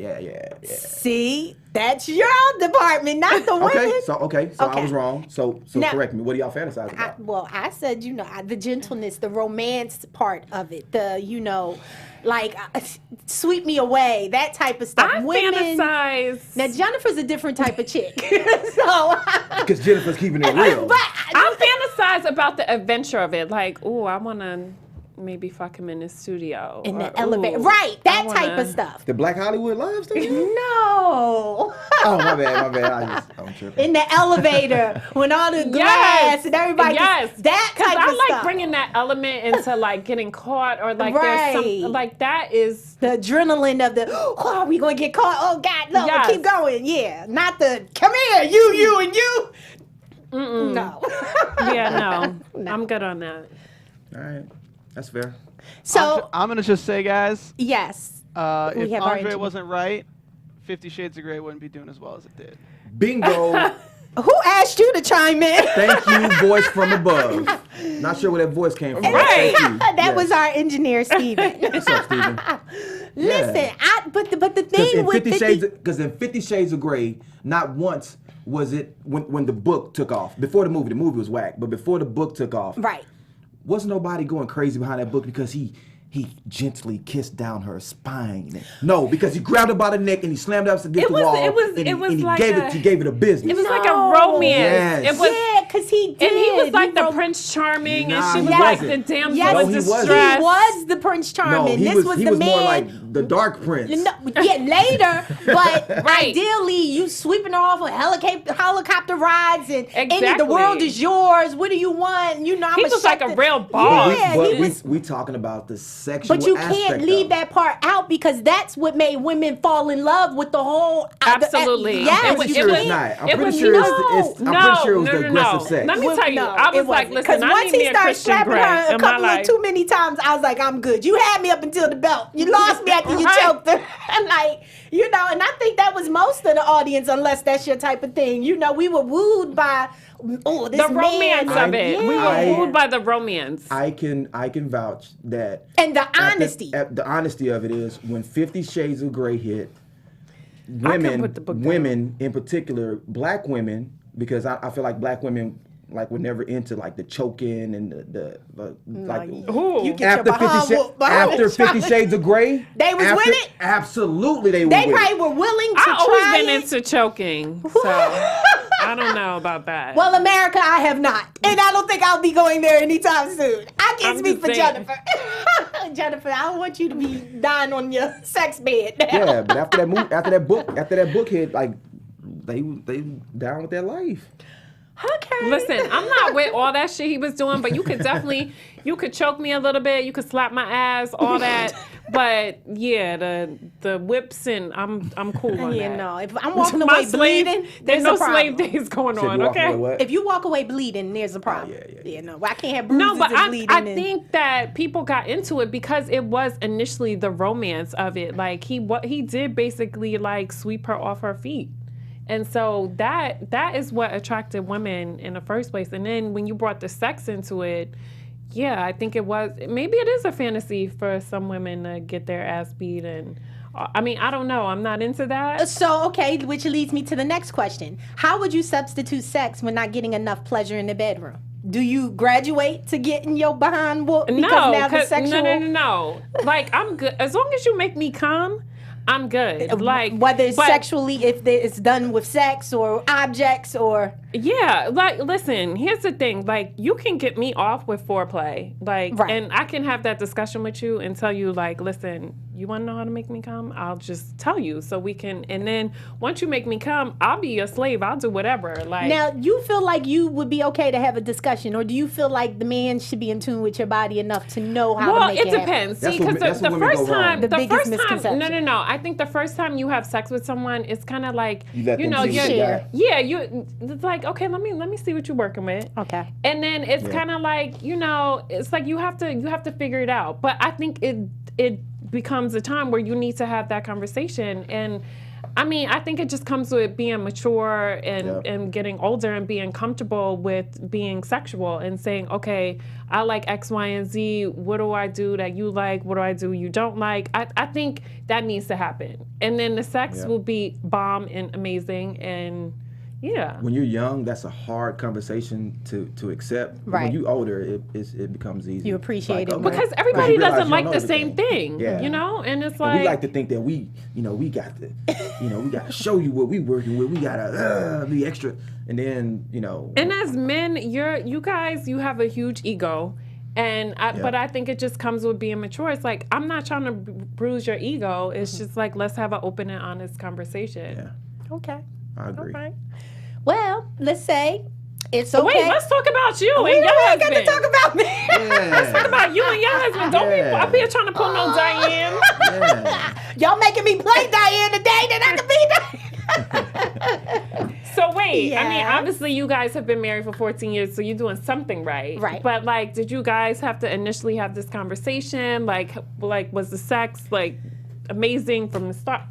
See, that's your department, not the women. Okay, so I was wrong. So now, correct me. What do y'all fantasize about? I said, the gentleness, the romance part of it, like sweep me away, that type of stuff. I fantasize. Now Jennifer's a different type of chick, so because Jennifer's keeping it real. I fantasize about the adventure of it. Like, ooh, I want to maybe fuck him in the studio. In the Or, elevator. ooh, Right, that I type wanna- of stuff. The Black Hollywood Live stuff? No. Oh, my bad. I'm tripping. In the elevator when all the glass Yes. and everybody Yes. that Because type I of like stuff. bringing that element into like getting caught or like there's Right. some like that is The adrenaline of the, oh, are we going to get caught? Oh, God, no, Yes. keep going. Yeah, not the, come here, you, and you. No. yeah no. I'm good on that. All right. That's fair. So, I'm gonna just say, guys, yes. if have our Andre engineer. wasn't right, 50 Shades of Grey wouldn't be doing as well as it did. Bingo. Who asked you to chime in? Thank you, voice from above. Not sure where that voice came from. Right. Thank you. That Yes. was our engineer, Steven. What's up, Steven? Listen, but the thing with 'Cause in 50 Shades of Grey, not once was it when the book took off. Before the movie was whack, but before the book took off, right. wasn't nobody going crazy behind that book because he gently kissed down her spine. No, because he grabbed her by the neck and he slammed her up against It the was- wall. it was- and it was he like gave a- it. He gave it a business. It was like a No. romance. Yes. It was Yeah, because he did. and he was like the wrote- Prince Charming, Nah, and she he was like wasn't. the damsel Yes, in he wasn't. distress. He was the Prince Charming. no, he this was was he the was man. more like the Dark Prince. No, yeah, later, but Right. ideally, you sweeping her off with helicopter rides and any the Exactly. world is yours. What do you want? You know, I'm He was like a real boss. Yeah, but he was. we talking about the sexual But you aspect can't leave of it. that part out because that's what made women fall in love with the whole. Absolutely. Yes, I'm pretty sure it's can't- not. I'm it pretty was- sure no, it's I'm pretty sure it was the aggressive sex. Let me tell you, No, I was it like, wasn't. listen, I once need me he a started Christian slapping Grey her a in my couple life. of too many times, I was like, I'm good. You had me up until the belt. You lost me after you Right. choked her. And like, you know, and I think that was most of the audience, unless that's your type of thing. You know, we were wooed by, oh, this The romance man. of it. We Yeah. were moved by the romance. I can vouch that And the honesty. The honesty of it is when 50 Shades of Grey hit, couldn't put the book down. women in particular, black women, because I feel like black women like were never into like the choking and the like. Ooh. You get your behind whooped behind After the 50 chocolate. Shades of Grey, They was with it? Absolutely, they were They with probably it. were willing to I always try been it. into choking, so I don't know about that. Well, America, I have not. And I don't think I'll be going there anytime soon. I can't I'm speak just for saying. Jennifer. Jennifer, I don't want you to be dying on your sex bed now. Yeah, but after that book hit, like they down with their life. Okay. Listen, I'm not with all that shit he was doing, but you could definitely, you could choke me a little bit, you could slap my ass, all that. But yeah, the whips and I'm cool on Yeah, that. no. If I'm walking My away slave, bleeding, there's there's no a problem. slave days going So if on, you walk okay? away, what? If you walk away bleeding, there's a problem. Yeah. No, I can't have bruises No, but and bleeding. I and- think that people got into it because it was initially the romance of it. Like he did basically like sweep her off her feet. And so that is what attracted women in the first place. And then when you brought the sex into it, yeah, I think maybe it is a fantasy for some women to get their ass beat. And I mean, I don't know. I'm not into that. So, okay, which leads me to the next question. How would you substitute sex when not getting enough pleasure in the bedroom? Do you graduate to getting your behind whooped because now the sexual... No. Like, I'm good. As long as you make me come, I'm good. Like, whether it's but- sexually, if it's done with sex or objects or... Yeah, like, listen, here's the thing. Like, you can get me off with foreplay. Like, Right. and I can have that discussion with you and tell you, like, listen, you want to know how to make me come? I'll just tell you so we can, and then once you make me come, I'll be your slave. I'll do whatever. Like, Now, you feel like you would be okay to have a discussion, or do you feel like the man should be in tune with your body enough to know how well, to make it it happen? depends. That's See, what- because that's the what women first go wrong. time, The the biggest first time, misconception. no. I think the first time you have sex with someone, it's kind of like, You let them know, see what you're, you got. yeah, it's like, okay, let me see what you're working with. Okay. And then it's Yeah. kind of like, it's like you have to figure it out. But I think it becomes a time where you need to have that conversation. And I mean, I think it just comes with being mature and getting older and being comfortable with being sexual and saying, okay, I like X, Y, and Z. What do I do that you like? What do I do you don't like? I think that needs to happen. And then the sex will be bomb and amazing. And Yeah. When you're young, that's a hard conversation to accept. But Right. when you older, it becomes easy. You appreciate it okay. more. Because everybody You realize doesn't you like don't the know same everything. thing, Yeah. you know? And it's And like, we like to think that we got to, we got to show you what we working with. We got to be extra. And then, and as men, you guys have a huge ego. And but I think it just comes with being mature. It's like, I'm not trying to bruise your ego. It's just like, let's have an open and honest conversation. Yeah, Okay. I agree. All right. Well, let's say it's okay. Wait, let's talk about you We and your don't husband. got to talk about me. Let's talk about you and your husband. Don't be up here trying to pull no Diann. Yeah. Y'all making me play Diann today, then I can be Diann. So wait, I mean, Yeah. obviously you guys have been married for 14 years, so you're doing something right. Right. But like, did you guys have to initially have this conversation? Like was the sex like amazing from the start?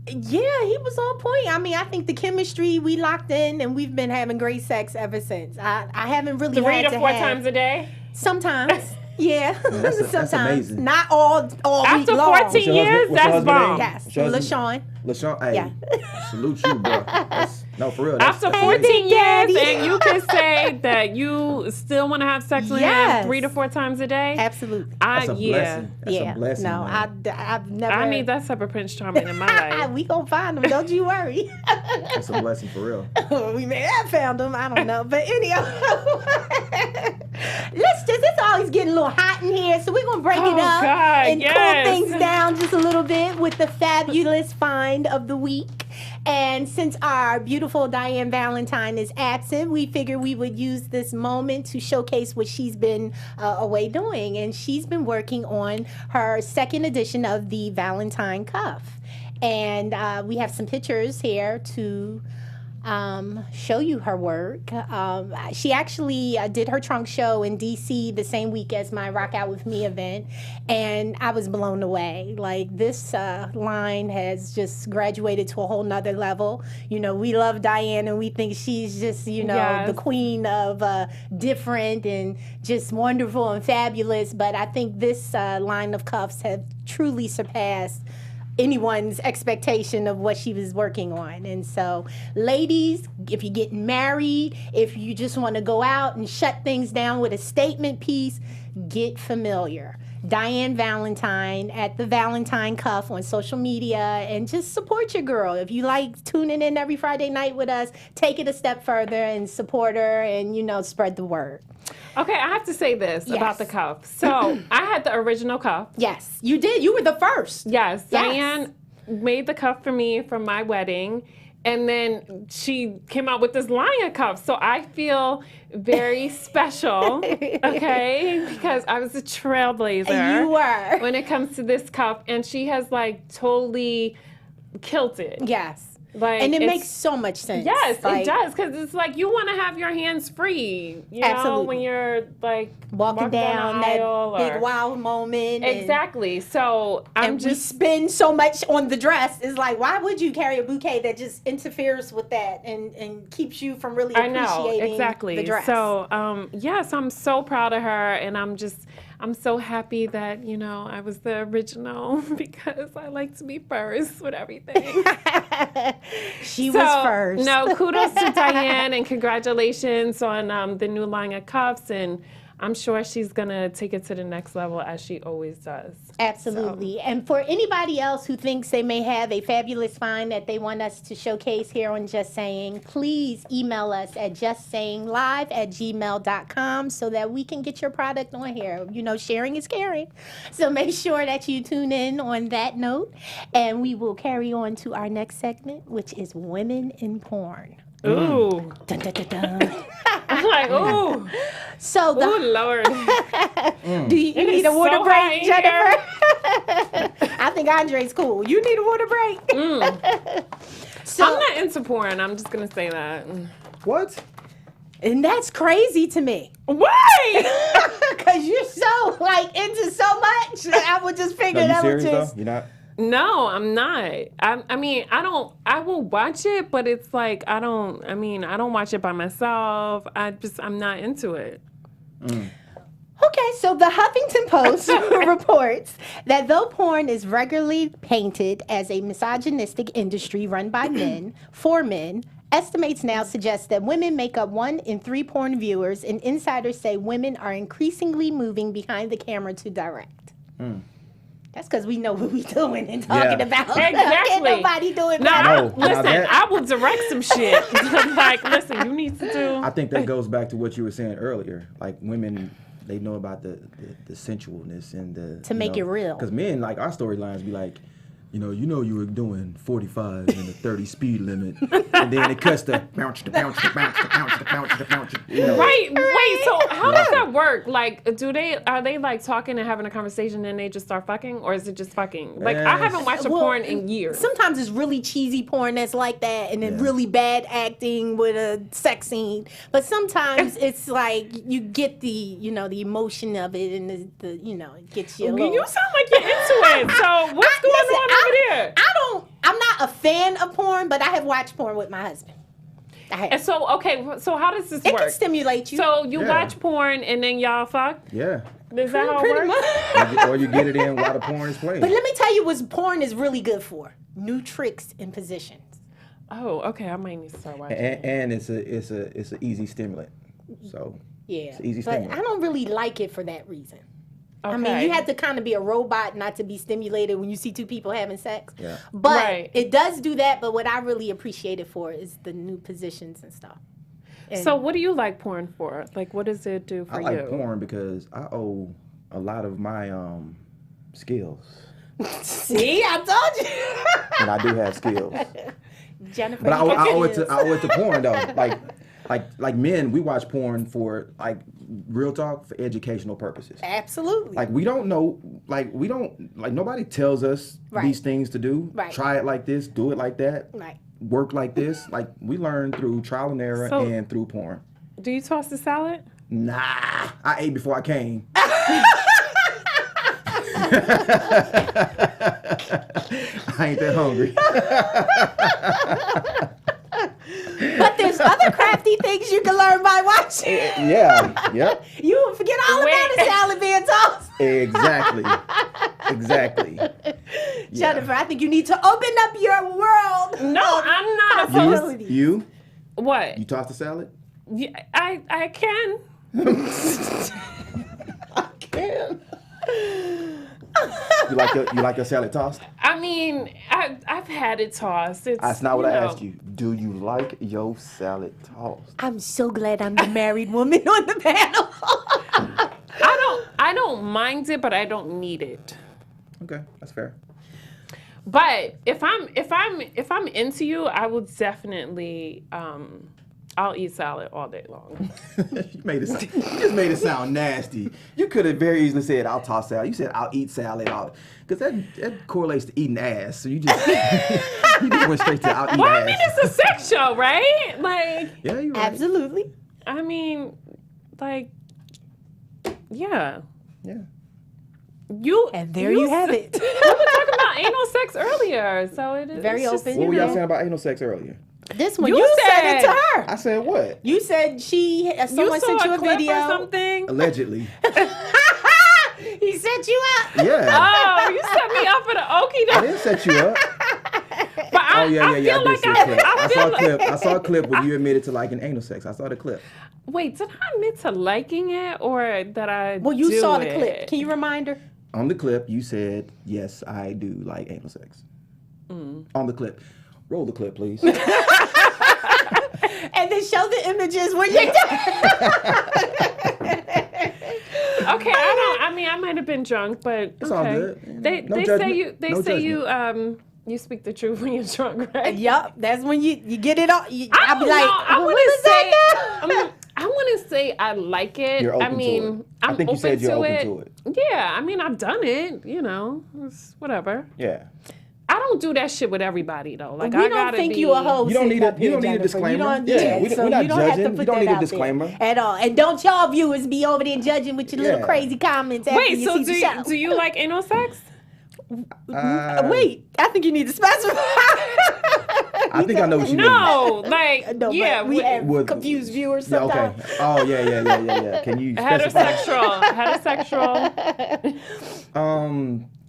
Yeah, he was on point. I mean, I think the chemistry, we locked in, and we've been having great sex ever since. I haven't really 3 had to to 4 have, times a day? Sometimes. Yeah, that's sometimes. amazing. Not all week After long. 14 years, what's your that's husband bomb. name? Yes, What's your husband? LaShawn. LaShawn, hey, Yeah. salute you, bro. No, for real. After that's 14 years, Daddy. and you can say that you still want to have sex with him Yes. 3 to 4 times a day? Absolutely. That's a blessing. That's Yeah. a blessing. No, man. I've never. I need that type of Prince Charming in my life. We gonna find him. Don't you worry. That's a blessing for real. We may have found him. I don't know. But anyhow, it's always getting a little hot in here. So we're going to break it Oh, up God, and yes. cool things down just a little bit with the fabulous find of the week. And since our beautiful Diann Valentine is absent, we figured we would use this moment to showcase what she's been away doing. And she's been working on her second edition of the Valentine Cuff. And we have some pictures here to show you her work. She actually did her trunk show in DC the same week as my Rock Out With Me event, and I was blown away. Like, this line has just graduated to a whole nother level. You know, we love Diann and we think she's just, Yes. the queen of different and just wonderful and fabulous, but I think this line of cuffs have truly surpassed anyone's expectation of what she was working on. And so, ladies, if you're getting married, if you just want to go out and shut things down with a statement piece, get familiar. Diann Valentine at the Valentine Cuff on social media, and just support your girl. If you like tuning in every Friday night with us, take it a step further and support her and, spread the word. Okay, I have to say this Yes. about the cuff. So I had the original cuff. Yes, you did. You were the first. Yes, Yes. Diann made the cuff for me for my wedding. And then she came out with this line of cuffs. So I feel very special, okay? Because I was a trailblazer. You were. When it comes to this cuff. And she has totally kilted. Yes. it's- And it makes so much sense. Yes, it does, because it's you want to have your hands free, you know, Absolutely. when you're Walking down the that aisle big or- wow moment. Exactly. So I'm And we just spend so much on the dress. It's like, why would you carry a bouquet that just interferes with that and keeps you from really I appreciating know exactly. the dress? So yes, I'm so proud of her, and I'm so happy that I was the original because I like to be first with everything. She was first. No, kudos to Diann and congratulations on the new line of cuffs, and I'm sure she's gonna take it to the next level as she always does. Absolutely. And for anybody else who thinks they may have a fabulous find that they want us to showcase here on Just Saying, please email us at justsayinglive@gmail.com so that we can get your product on here. Sharing is caring. So make sure that you tune in on that note, and we will carry on to our next segment, which is Women in Porn. Ooh. Dun, dun, dun, dun. I'm like, ooh. So Ooh, Lord. do you It need is a water so break, hot in Jennifer? I think Andre's cool. You need a water break? So, I'm not into porn. I'm just going to say that. What? and that's crazy to me. Why? Because you're so, into so much. I would just figure Are you that would serious just... though? You're not? No, I'm not. I mean, I will watch it, but it's I don't watch it by myself. I'm not into it. Okay, so the Huffington Post reports that though porn is regularly painted as a misogynistic industry run by men, for men, Estimates now suggest that women make up 1 in 3 porn viewers, and insiders say women are increasingly moving behind the camera to direct. That's because we know what we doing and talking about. Exactly. Ain't nobody doing No, that. listen, I will direct some shit. Like, listen, you need to do. I think that goes back to what you were saying earlier. Like women, they know about the sensualness and the To make it real. Because men, like our storylines, be like, you were doing 45 and a 30 speed limit, and then it cuts to bounce. You know. Right. Wait. So how does that work? Like, are they like talking and having a conversation and they just start fucking, or is it just fucking? Like, I haven't watched a porn in years. Sometimes it's really cheesy porn that's like that, and then really bad acting with a sex scene. But sometimes it's like you get the the emotion of it, and the it gets you. You sound like you're into it. So what's going on over there? I'm not a fan of porn, but I have watched porn with my husband. And so, okay, so how does this It work? can stimulate you. So you watch porn and then y'all fuck? Yeah. Is that how it Pretty works? much. Or you get it in while the porn is playing. But let me tell you what porn is really good for. New tricks and positions. Oh, okay. I might need to start watching. And it's an easy stimulant. So Yeah. it's an easy but stimulant. I don't really like it for that reason. Okay. I mean, you have to kind of be a robot not to be stimulated when you see 2 people having sex. Yeah. But it does do that. But what I really appreciate it for is the new positions and stuff. And So what do you like porn for? Like, what does it do for I you? like porn because I owe a lot of my skills, see, I told you. and I do have skills. Jennifer, But I you owe got it to porn though. Like men, we watch porn for real talk for educational purposes. Absolutely. Like we don't know, nobody tells us these things to do. Right. Try it like this, do it like that. Right. Work like this. Like we learn through trial and error So- and through porn. Do you toss the salad? Nah, I ate before I came. I ain't that hungry. But there's other crafty things you can learn by watching. Yeah, yep. You will forget all about a salad being tossed. Exactly. Jennifer, I think you need to open up your world. No, I'm not opposed. You What? You toss the salad? Yeah, I can. I can. You like your salad tossed? I mean, I've had it tossed. That's not what I asked you. Do you like your salad tossed? I'm so glad I'm the married woman on the panel. I don't mind it, but I don't need it. Okay, that's fair. But if I'm into you, I will definitely I'll eat salad all day long. You just made it sound nasty. You could have very easily said, I'll toss salad. You said, I'll eat salad. Because that correlates to eating ass. So you just, you just went straight to I'll eat ass. Well, I mean, it's a sex show, right? Like, Yeah, you're right. Absolutely. I mean, like, yeah. Yeah. And there you have it. We were talking about anal sex earlier, so it is Very it's just, open. What were you y'all know. saying about anal sex earlier? This one, You you said it to said- her. I said what? You said someone You saw sent you a a clip video. or something. Allegedly. He set you up. Yeah. Oh, you set me up for the okie I doke. didn't set you up. But I, Oh yeah. I I feel did like see a clip. I saw feel a like, clip. I saw a clip where you admitted to liking anal sex. I saw the clip. Wait, did I admit to liking it or that I? Well, you do saw the it? clip. Can you remind her? On the clip, you said, yes, I do like anal sex. On the clip. Roll the clip, please. And then show the images when you're Okay, I might have been drunk, but It's okay. all good. They No say judgment. you No say you speak the truth when you're drunk, right? Yup, that's when you get it all. I'll be don't like, know. I what wouldn't is that now? I wouldn't say I like it. You're open I to mean, it. I'm I think you open said you're to open it. to it. Yeah, I mean, I've done it. You know, it's whatever. Yeah. I don't do that shit with everybody though. Like We I don't gotta think be, you a hoe. You don't sitting need a- up you here, don't need a Jennifer. disclaimer. You don't, Yeah, we're so not you don't have judging. to You put don't that need a out there disclaimer. at all. And don't y'all viewers be over there judging with your little Yeah. crazy comments after Wait, you so see the show. do you like anal sex? Wait, I think you need to specify. I think I know what you mean. No, like No, yeah, but we have With- confused viewers Yeah, sometimes. okay. Oh, yeah. Can you specify? heterosexual.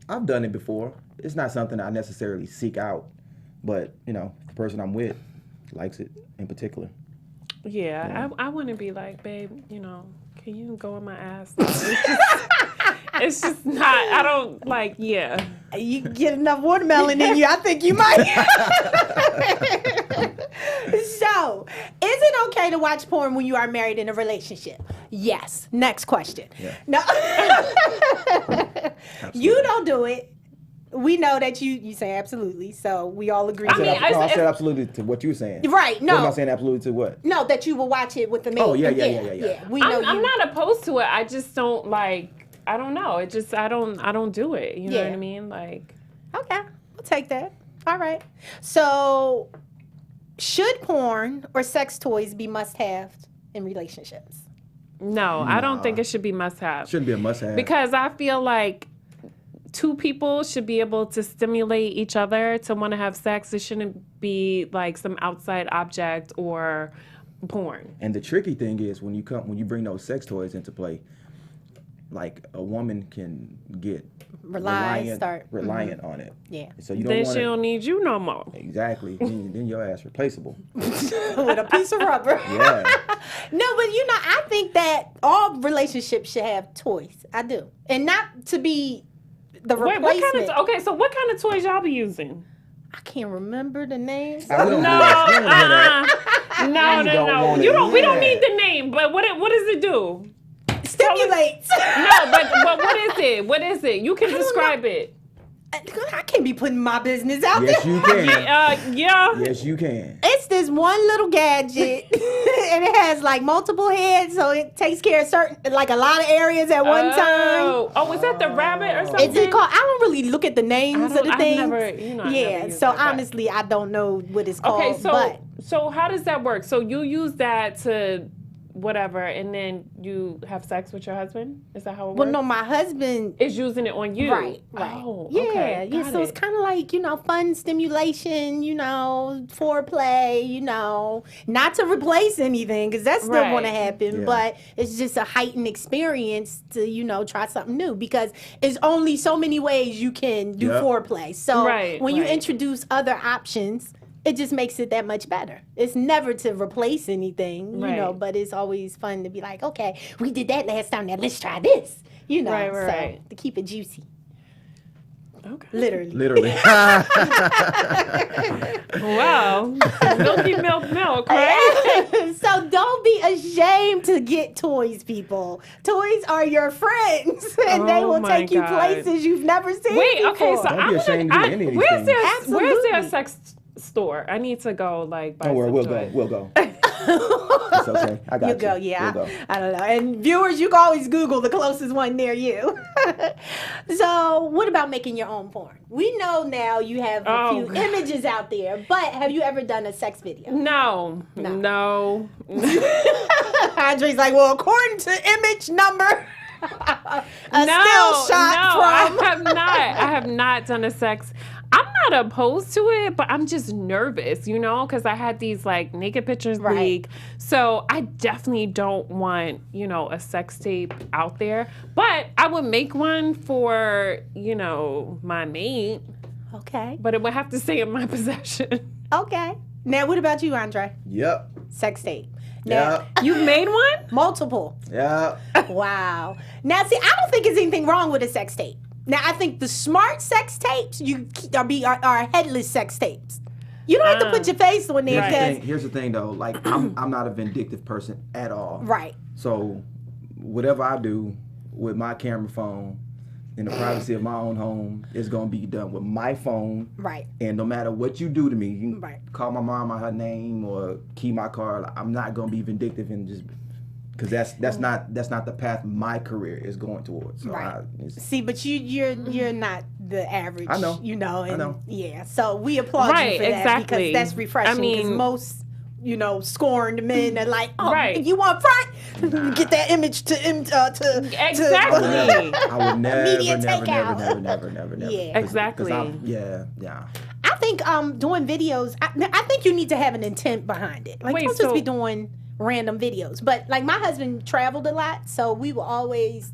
I've done it before. It's not something I necessarily seek out, but, you know, the person I'm with, likes it in particular. Yeah. I wouldn't be like, babe, can you go in my ass? It's just not, I don't like, yeah. You get enough watermelon in you, I think you might. So, is it okay to watch porn when you are married in a relationship? Yes. Next question. Yeah. No. You don't do it. We know that you say absolutely, so we all agree. I said absolutely to what you were saying. Right, no. What am I saying absolutely to what? No, that you will watch it with the man. Oh, yeah. We know I'm not opposed to it. I just don't like, I don't know. It just, I don't do it. You know what I mean? Like. Okay, we'll take that. All right. So, should porn or sex toys be must-have in relationships? No, I don't think it should be must-have. Shouldn't be a must-have. Because I feel like two people should be able to stimulate each other to want to have sex. It shouldn't be like some outside object or porn. And the tricky thing is when you bring those sex toys into play, like a woman can get reliant on it. Yeah. So you Then she don't need you no more. Exactly. then your ass replaceable. With a piece of rubber. Yeah. No, but I think that all relationships should have toys. I do. And not to be the replacement. Wait, what kind of toys y'all be using? I can't remember the names. No. We don't need the name, but what does it do? Stimulates. No, but what is it? What is it? You can describe it. I can't be putting my business out Yes, there. you can. Yeah. Yes, you can. It's this one little gadget, and it has like multiple heads, so it takes care of a lot of areas at one time. Oh, is that the rabbit or something? Is it called? I don't really look at the names of the things. Honestly, I don't know what it's called. Okay, so how does that work? So you use that to whatever, and then you have sex with your husband? Is that how it works? Well, no, my husband is using it on you. Right. Oh, yeah, okay. Yeah. So it's kind of like, fun stimulation, foreplay, not to replace anything, because that's still going to happen, but it's just a heightened experience to, try something new, because there's only so many ways you can do foreplay. So when you introduce other options, it just makes it that much better. It's never to replace anything, but it's always fun to be like, okay, we did that last time, now let's try this, Right. To keep it juicy. Okay. Literally. Wow. Milky milk, right? So don't be ashamed to get toys, people. Toys are your friends, and they will take you places you've never seen before. Okay, so don't be ashamed to do any of these where's things. there a sex store? I need to go buy Don't worry, we'll go. It's okay. I got you. You go, yeah. We'll go. I don't know. And viewers, you can always Google the closest one near you. So, what about making your own porn? We know now you have a few images out there, but have you ever done a sex video? No. Andre's like, well, according to image number, still shot from. I have not done a sex. I'm not opposed to it, but I'm just nervous, because I had these naked pictures leak. So I definitely don't want, a sex tape out there. But I would make one for, my mate. Okay. But it would have to stay in my possession. Okay. Now, what about you, Andre? Yep. Sex tape. Now, you've made one? Multiple. Yeah. Wow. Now, see, I don't think there's anything wrong with a sex tape. Now, I think the smart sex tapes are headless sex tapes. You don't have to put your face on there. Here's the thing, though. I'm not a vindictive person at all. Right. So, whatever I do with my camera phone in the privacy of my own home is going to be done with my phone. Right. And no matter what you do to me, you can call my mom by her name or key my car. I'm not going to be vindictive and just... Because that's not the path my career is going towards. So see, but you're not the average. I know. And I know. Yeah. So we applaud you for that because that's refreshing. Because most scorned men are like, if you want front, get that image to exactly. I would never, never. Yeah. Exactly. I think doing videos. I think you need to have an intent behind it. Don't just be doing random videos. But my husband traveled a lot, so we will always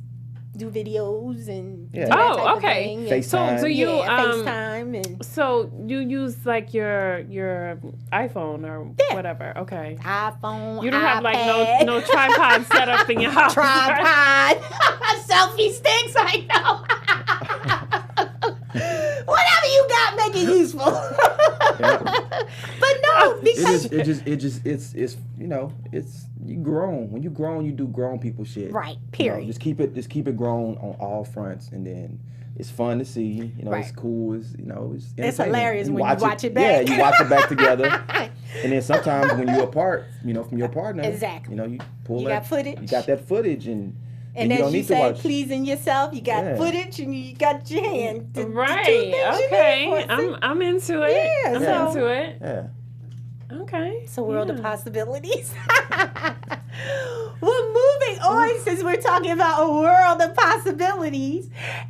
do videos and Yeah. do that Oh, type okay. of thing. And- So do you FaceTime and So you use like your iPhone or Yeah. whatever? Okay. iPhone, You don't have like iPad, no tripod set up in your house. tripod, selfie sticks. I know. Whatever you got, make it useful. But no, because It's you grown. When you grown, you do grown people shit. Right, You know, period. just keep it grown on all fronts, and then it's fun to see. You know, it's Right. cool. It's entertaining. hilarious when you watch it back. Yeah, you watch it back together. And then sometimes when you're apart, from your partner, Exactly. You pull You that got footage. You got that footage, and And you don't as you need to say, watch. pleasing yourself, you got Yeah. footage and you got your hand. The two Right. things you Okay. need for it. I'm into it. Yeah, I'm so- into it. Yeah. Okay. It's a world of Yeah. possibilities. Well, moving on, since we're talking about a world of possibilities,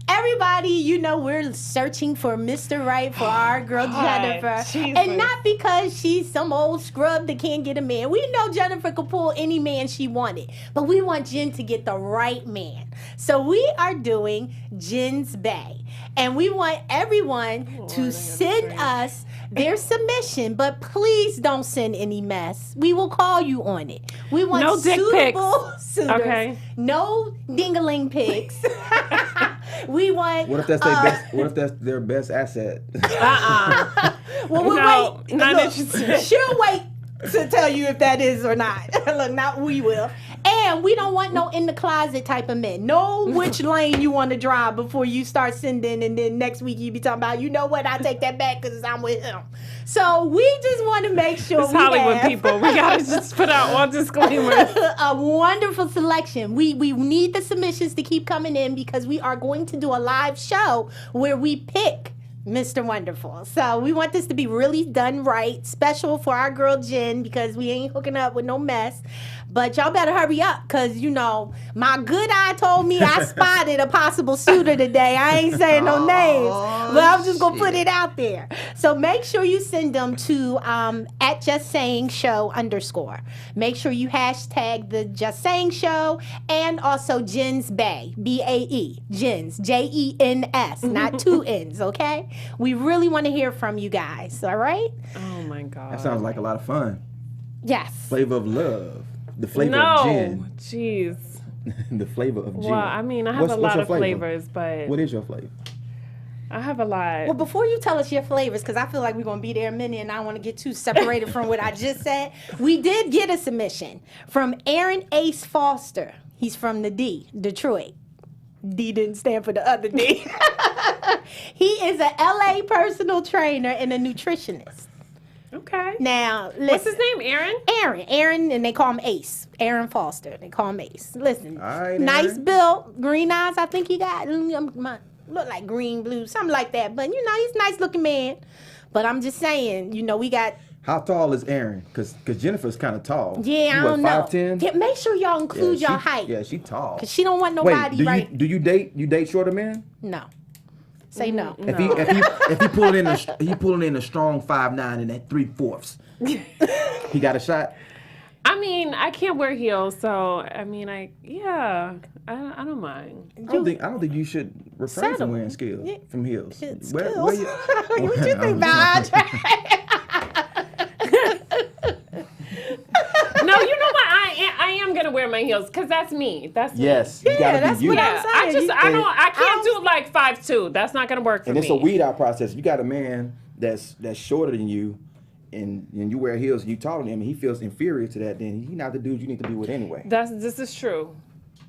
everybody, we're searching for Mr. Right for our girl God, Jennifer. Jesus. And not because she's some old scrub that can't get a man. We know Jennifer could pull any man she wanted, but we want Jen to get the right man. So we are doing Jen's Bay. And we want everyone to send us their submission, but please don't send any mess. We will call you on it. We want No dick suitable suitors. Okay. No dingaling pics. We want. What if that's their best? What if that's their best asset? Well, we'll No, wait. not Look, interested. she'll wait to tell you if that is or not. Look, not we will. And we don't want no in the closet type of men. Know which lane you want to drive before you start sending, and then next week you be talking about, you know what, I take that back because I'm with him. So we just want to make sure It's we Hollywood have people. We gotta just put out all disclaimers. a wonderful selection. We need the submissions to keep coming in because we are going to do a live show where we pick Mr. Wonderful. So we want this to be really done right, special for our girl Jen because we ain't hooking up with no mess. But y'all better hurry up because, my good eye told me I spotted a possible suitor today. I ain't saying no names, but I'm just going to put it out there. So make sure you send them to at Just Saying Show _. Make sure you hashtag the Just Saying Show and also Jen's Bay, BAE, Jen's, JENS, not two N's, okay? We really want to hear from you guys, all right? Oh my God. That sounds like a lot of fun. Yes. Flavor of love. The flavor No. of gin. Jeez. The flavor of gin. Well, I mean, I have a What's lot your of flavor? flavors, but What is your flavor? I have a lot. Well, before you tell us your flavors, because I feel like we're going to be there a minute and I don't want to get too separated from what I just said. We did get a submission from Aaron Ace Foster. He's from the D, Detroit. D didn't stand for the other D. He is a LA personal trainer and a nutritionist. Okay. Now, listen. What's his name? Aaron? Aaron, and they call him Ace. Aaron Foster. They call him Ace. Listen, All right, nice Aaron. build, green eyes. I think he got look like green, blue, something like that. But he's a nice looking man. But I'm just saying, we got. How tall is Aaron? Because Jennifer's kind of tall. Yeah, You I don't know. 5'10"? Yeah, make sure y'all include your height. Yeah, she tall. Cause she don't want Wait, nobody do you date shorter men? No. Say no. If he pulling in a strong 5'9" and at 3/4, he got a shot. I mean, I can't wear heels, so I mean, I don't mind. I don't think you should refrain Settle. from wearing skills from heels. Skills. Wear what you think I'm about sorry. Andre? No, you know what? I am gonna wear my heels because that's me. That's me. Yes, you gotta that's be you. what Yeah, I'm saying. I can't do like 5'2". That's not gonna work for And me. it's a weed out process. You got a man that's shorter than you, and you wear heels and you taller than him, and he feels inferior to that. Then he's not the dude you need to be with anyway. This is true.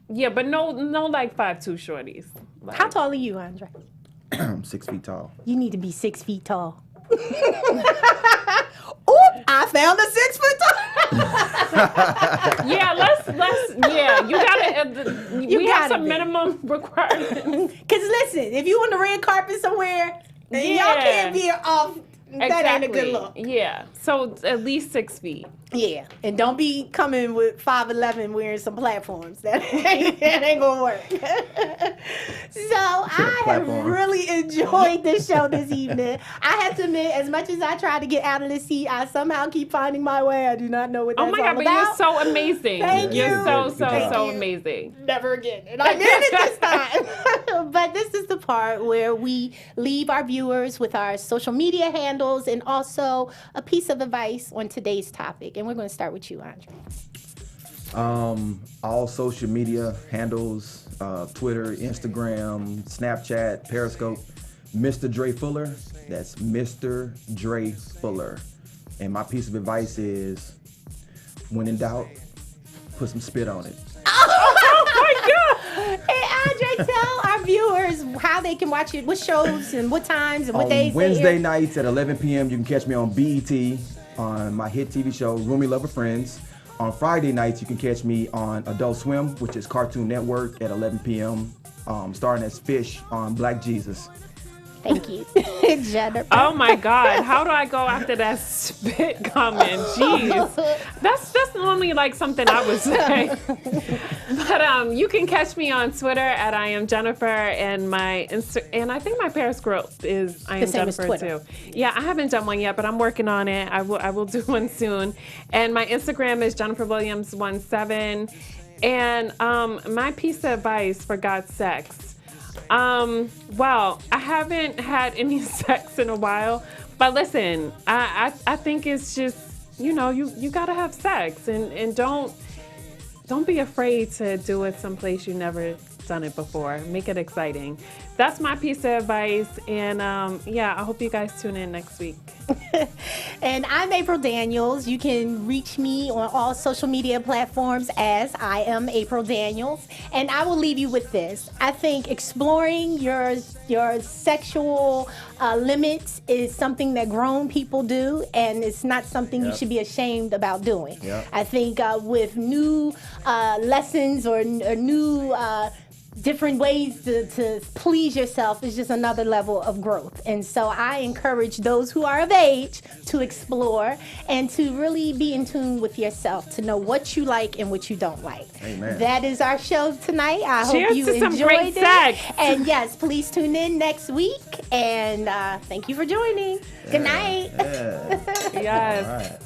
Yeah, but no like 5'2" shorties. Like, How tall are you, Andre? I'm 6 feet tall. You need to be 6 feet tall. Oop! I found a 6 foot tall. Yeah, let's you gotta. We have gotta some be. minimum requirements. Cause listen, if you on the red carpet somewhere, y'all Yeah. can't be off. That ain't a good look. Yeah, so at least 6 feet. Yeah, and don't be coming with 5'11" wearing some platforms. That ain't gonna work. So I have really enjoyed this show this evening. I have to admit, as much as I try to get out of the seat, I somehow keep finding my way. I do not know what that's Oh my God, all but about. you're so amazing. Thank You're you. so Thank you. amazing. Never again. And I did it this time. But this is the part where we leave our viewers with our social media handles and also a piece of advice on today's topic. And we're going to start with you, Andra. All social media handles, Twitter, Instagram, Snapchat, Periscope, Mr. Dre Fuller. That's Mr. Dre Fuller. And my piece of advice is, when in doubt, put some spit on it. Hey, Andre, tell our viewers how they can watch it, what shows and what times and what On days. Wednesday nights at 11 p.m., you can catch me on BET on my hit TV show, Roomy Lover Friends. On Friday nights, you can catch me on Adult Swim, which is Cartoon Network, at 11 p.m., starring as Fish on Black Jesus. Thank you, Jennifer. Oh my God, how do I go after that spit comment? Jeez, that's normally like something I would say. But you can catch me on Twitter at I am Jennifer, and my and I think my Periscope is I am Jennifer too. Yeah, I haven't done one yet, but I'm working on it. I will do one soon. And my Instagram is JenniferWilliams17. And my piece of advice for God's sex. Well, I haven't had any sex in a while, but listen, I think it's just, you gotta have sex and don't be afraid to do it someplace you never done it before. Make it exciting. That's my piece of advice, and I hope you guys tune in next week. And I'm April Daniels. You can reach me on all social media platforms as I am April Daniels. And I will leave you with this. I think exploring your sexual limits is something that grown people do, and it's not something you should be ashamed about doing. Yep. I think with new lessons or new different ways to please yourself is just another level of growth. And so I encourage those who are of age to explore and to really be in tune with yourself, to know what you like and what you don't like. Amen. That is our show tonight. I Cheers hope you to some enjoyed great it. sex. And yes, please tune in next week. And thank you for joining. Good night. Yes. All right.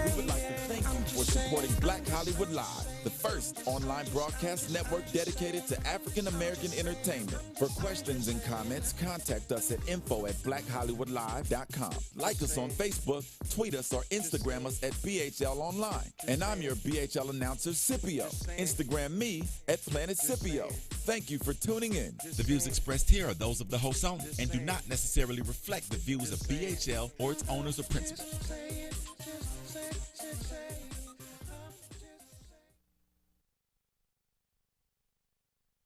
We would like to thank you for supporting Black Hollywood Live, the first online broadcast network dedicated to African American entertainment. For questions and comments, contact us at info@blackhollywoodlive.com. Like us on Facebook, tweet us, or Instagram us at BHL Online. And I'm your BHL announcer, Scipio. Instagram me at Planet Scipio. Thank you for tuning in. The views expressed here are those of the host only and do not necessarily reflect the views of BHL or its owners or principals.